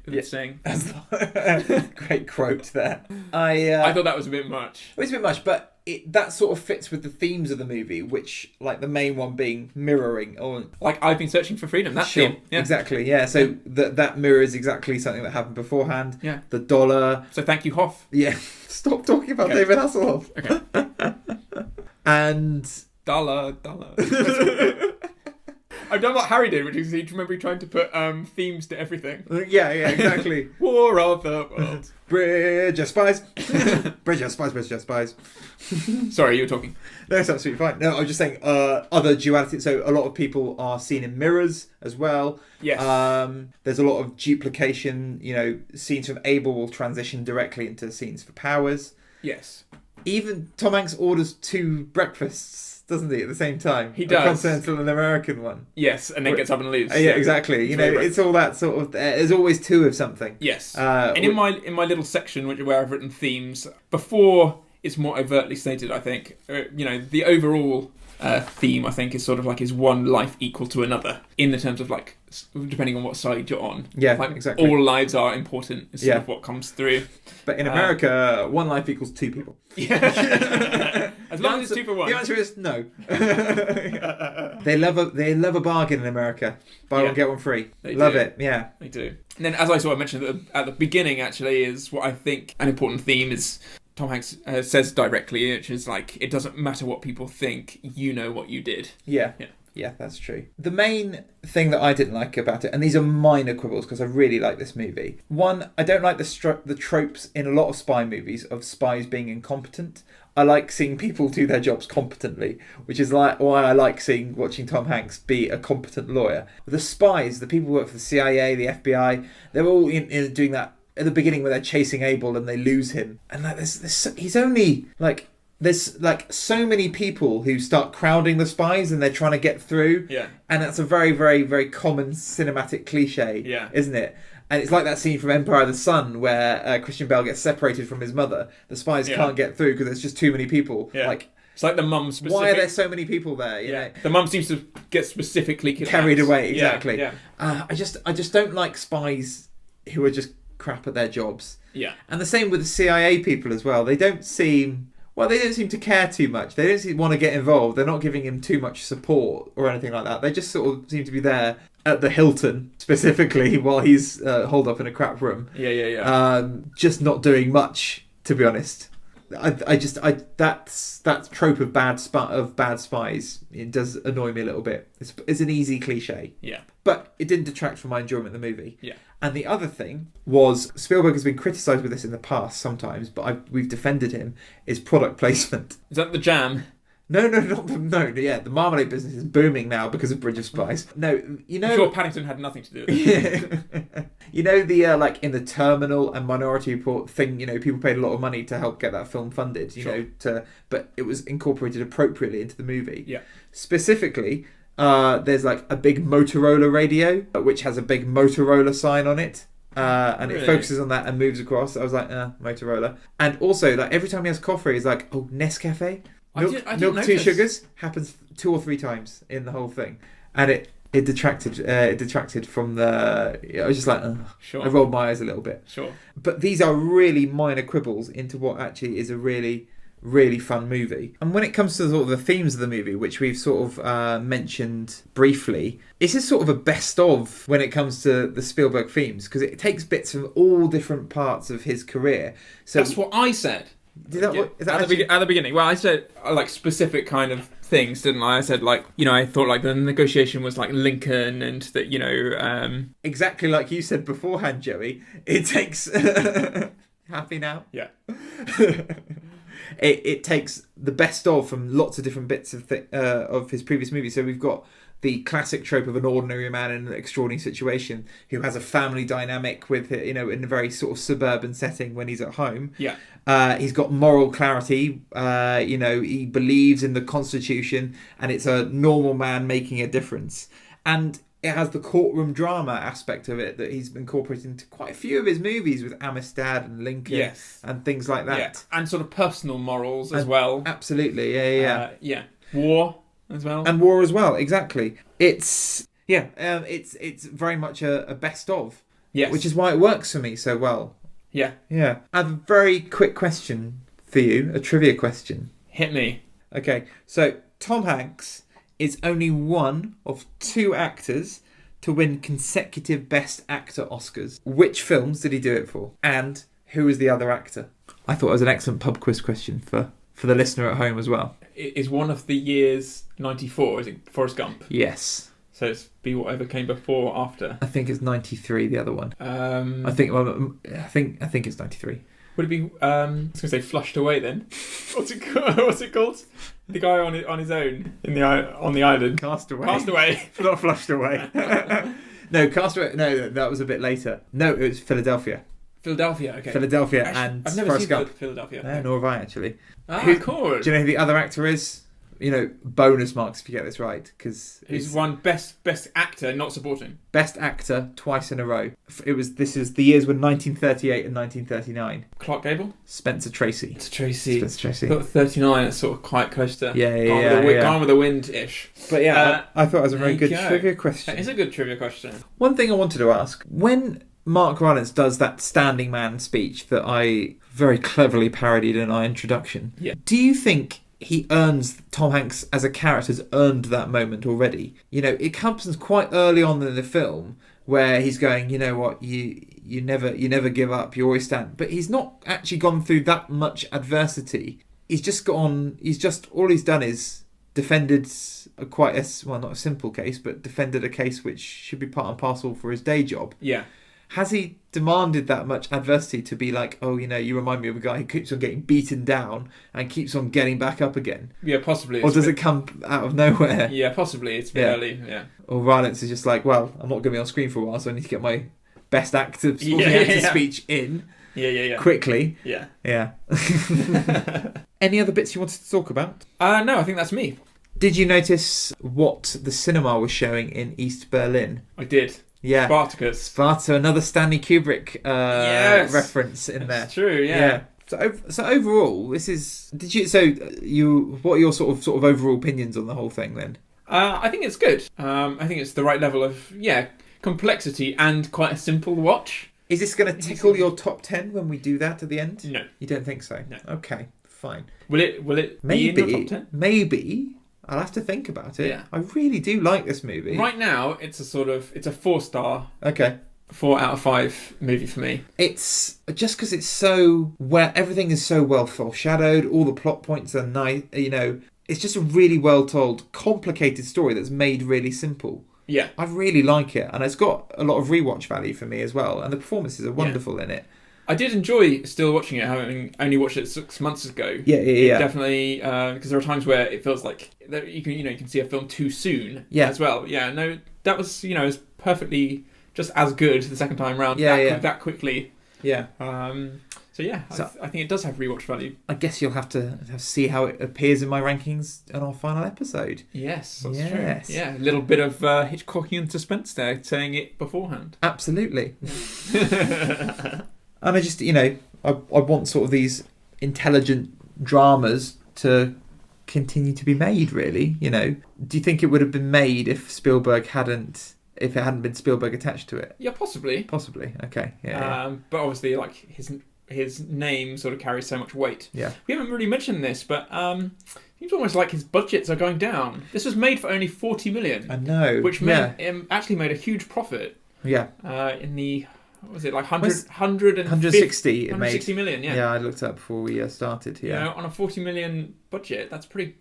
Great quote there. I thought that was a bit much. It was a bit much, but that sort of fits with the themes of the movie, which, like, the main one being mirroring, or like, I've been searching for freedom. That's sure, exactly. Yeah, so that mirrors exactly something that happened beforehand. Yeah, the dollar. So thank you, Hoff. Yeah, stop talking about David Hasselhoff. Okay. And dollar. I've done what Harry did, which is, do you remember trying to put themes to everything? Yeah, exactly. War of the Worlds. Bridge of Spies. Bridge of Spies. Sorry, you were talking. No, it's absolutely fine. No, I was just saying other duality. So a lot of people are seen in mirrors as well. Yes. There's a lot of duplication. Scenes from Abel will transition directly into scenes for Powers. Yes. Even Tom Hanks orders 2 breakfasts, doesn't he, at the same time? He does. A continental and American one. Yes, and then gets up and leaves. Yeah, exactly. It's all that sort of... there's always 2 of something. Yes. And in my little section, where I've written themes, before it's more overtly stated, I think, the overall theme, I think, is sort of like, is one life equal to another, in the terms of, like, depending on what side you're on. Yeah, like, exactly. All lives are important is sort of what comes through. But in America, one life equals 2 people. Yeah. As long as it's 2 for 1. The answer is no. They love a bargain in America. Buy one, get one free. They love it, yeah. They do. And then, as I sort of mentioned at the beginning, actually, is what I think an important theme is. Tom Hanks says directly, which is like, it doesn't matter what people think, you know what you did. Yeah, that's true. The main thing that I didn't like about it, and these are minor quibbles because I really like this movie. One, I don't like the tropes in a lot of spy movies of spies being incompetent. I like seeing people do their jobs competently, which is like why I like watching Tom Hanks be a competent lawyer. The spies, the people who work for the CIA, the FBI, they're all doing that at the beginning where they're chasing Abel and they lose him. And like, he's only like... There's like so many people who start crowding the spies and they're trying to get through. Yeah. And that's a very, very, very common cinematic cliche, isn't it? And it's like that scene from Empire of the Sun where Christian Bale gets separated from his mother. The spies can't get through because there's just too many people. Yeah. Like, it's like the mum specific... Why are there so many people there? You know? The mum seems to get specifically carried away, exactly. Yeah. I just don't like spies who are just crap at their jobs. Yeah. And the same with the CIA people as well. They don't seem to care too much. They don't want to get involved. They're not giving him too much support or anything like that. They just sort of seem to be there at the Hilton, specifically, while he's holed up in a crap room. Just not doing much, to be honest. That trope of bad spies, it does annoy me a little bit. It's an easy cliche. Yeah. But it didn't detract from my enjoyment of the movie. Yeah. And the other thing was, Spielberg has been criticised with this in the past sometimes, but we've defended him, is product placement. Is that the jam? No, the marmalade business is booming now because of Bridge of Spies. No, I'm sure Paddington had nothing to do with it. The like in the Terminal and Minority Report thing, people paid a lot of money to help get that film funded, but it was incorporated appropriately into the movie. Yeah. Specifically, There's like a big Motorola radio, which has a big Motorola sign on it. And it focuses on that and moves across. I was like, Motorola. And also, like every time he has coffee, he's like, oh, Nescafe? Milk 2 sugars? Happens 2 or 3 times in the whole thing. And it detracted from the... I was just like, sure. I rolled my eyes a little bit. Sure. But these are really minor quibbles into what actually is a really, really fun movie. And when it comes to sort of the themes of the movie, which we've sort of mentioned briefly, it's just sort of a best of when it comes to the Spielberg themes, because it takes bits from all different parts of his career. So that's what I said. At the beginning? Well, I said like specific kind of things, didn't I? I said like, I thought like the negotiation was like Lincoln, and that exactly like you said beforehand, Joey. It takes happy now. Yeah. It takes the best of from lots of different bits of his previous movies. So we've got the classic trope of an ordinary man in an extraordinary situation who has a family dynamic with, in a very sort of suburban setting when he's at home. Yeah. He's got moral clarity. He believes in the Constitution, and it's a normal man making a difference. And it has the courtroom drama aspect of it that he's incorporated into quite a few of his movies with Amistad and Lincoln and things like that. Yeah. And sort of personal morals as well. Absolutely, yeah. War as well. And war as well, exactly. It's very much a best of. Yes. Which is why it works for me so well. Yeah. Yeah. I have a very quick question for you, a trivia question. Hit me. Okay, so Tom Hanks is only one of 2 actors to win consecutive Best Actor Oscars. Which films did he do it for? And who is the other actor? I thought it was an excellent pub quiz question for the listener at home as well. Is one of the years 94? Is it Forrest Gump? Yes. So it's be whatever came before or after. I think it's 93, the other one. I think it's 93. Would it be? I was going to say Flushed Away then. What's it called? The guy on his own on the island. Castaway. Castaway. Not Flushed Away. No, Castaway. No, that was a bit later. No, it was Philadelphia. Philadelphia. Okay. Philadelphia. Actually, And I've never Forrest seen Gump. Philadelphia. No, nor have I actually. Cool. Do you know who the other actor is? Bonus marks if you get this right, because he's won best actor, not supporting. Best actor twice in a row. This is the years when 1938 and 1939. Clark Gable. Spencer Tracy. Spencer Tracy. I thought 39 is sort of quite close to Gone with the Wind-ish. But yeah, I thought it was a very good trivia question. It is a good trivia question. One thing I wanted to ask: when Mark Rylance does that standing man speech that I very cleverly parodied in our introduction, do you think Tom Hanks as a character has earned that moment already? It comes quite early on in the film where he's going, you know what, you never give up, you always stand. But he's not actually gone through that much adversity. All he's done is defended not a simple case, but defended a case which should be part and parcel for his day job. Yeah. Has he demanded that much adversity to be like, you remind me of a guy who keeps on getting beaten down and keeps on getting back up again? Yeah, possibly. Or does it come out of nowhere? Yeah, possibly. It's a bit early, yeah. Or Rylance is just like, well, I'm not going to be on screen for a while, so I need to get my best actor speech in quickly. Yeah. Yeah. Any other bits you wanted to talk about? No, I think that's me. Did you notice what the cinema was showing in East Berlin? I did. Yeah, Spartacus, another Stanley Kubrick reference in there. That's true. Yeah. So overall, what are your sort of overall opinions on the whole thing then? I think it's good. I think it's the right level of complexity and quite a simple watch. Is this going to tickle your top 10 when we do that at the end? No, you don't think so. No. Okay, fine. Will it be in your top 10? Maybe. I'll have to think about it. Yeah. I really do like this movie. Right now, it's a 4-star. Okay. 4 out of 5 movie for me. It's just because it's so everything is so well foreshadowed. All the plot points are nice. It's just a really well told, complicated story that's made really simple. Yeah. I really like it, and it's got a lot of rewatch value for me as well. And the performances are wonderful in it. I did enjoy still watching it, having only watched it 6 months ago. Yeah. Definitely, because there are times where it feels like you can see a film too soon. Yeah. As well. Yeah. No, that was is perfectly just as good the second time round. That quickly. Yeah. I think it does have rewatch value. I guess you'll have to see how it appears in my rankings in our final episode. Yes, that's true. Yeah, a little bit of Hitchcockian suspense there, saying it beforehand. Absolutely. And I just, I want sort of these intelligent dramas to continue to be made, really. Do you think it would have been made if it hadn't been Spielberg attached to it? Yeah, possibly. Possibly. Okay. Yeah. But obviously, like his name sort of carries so much weight. Yeah. We haven't really mentioned this, but it seems almost like his budgets are going down. This was made for only 40 million. I know. Which actually made a huge profit. Yeah. In the, what was it, like 160 million, yeah. Yeah, I looked up before we started. Yeah. On a 40 million budget, that's pretty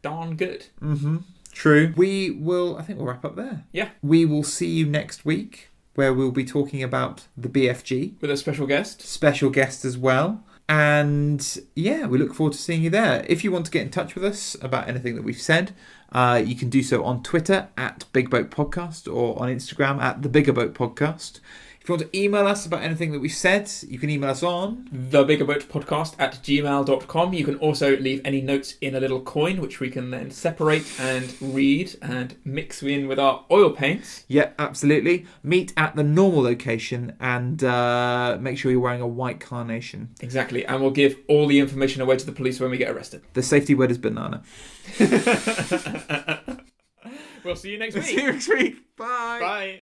darn good. Mm-hmm. True. I think we'll wrap up there. Yeah. We will see you next week, where we'll be talking about the BFG. With a special guest. Special guest as well. And yeah, we look forward to seeing you there. If you want to get in touch with us about anything that we've said, you can do so on Twitter at Big Boat Podcast or on Instagram at The Bigger Boat Podcast. If you want to email us about anything that we've said, you can email us on thebiggerboatpodcast@gmail.com. You can also leave any notes in a little coin, which we can then separate and read and mix in with our oil paints. Yeah, absolutely. Meet at the normal location and make sure you're wearing a white carnation. Exactly, and we'll give all the information away to the police when we get arrested. The safety word is banana. We'll see you next week. See you next week. Bye. Bye.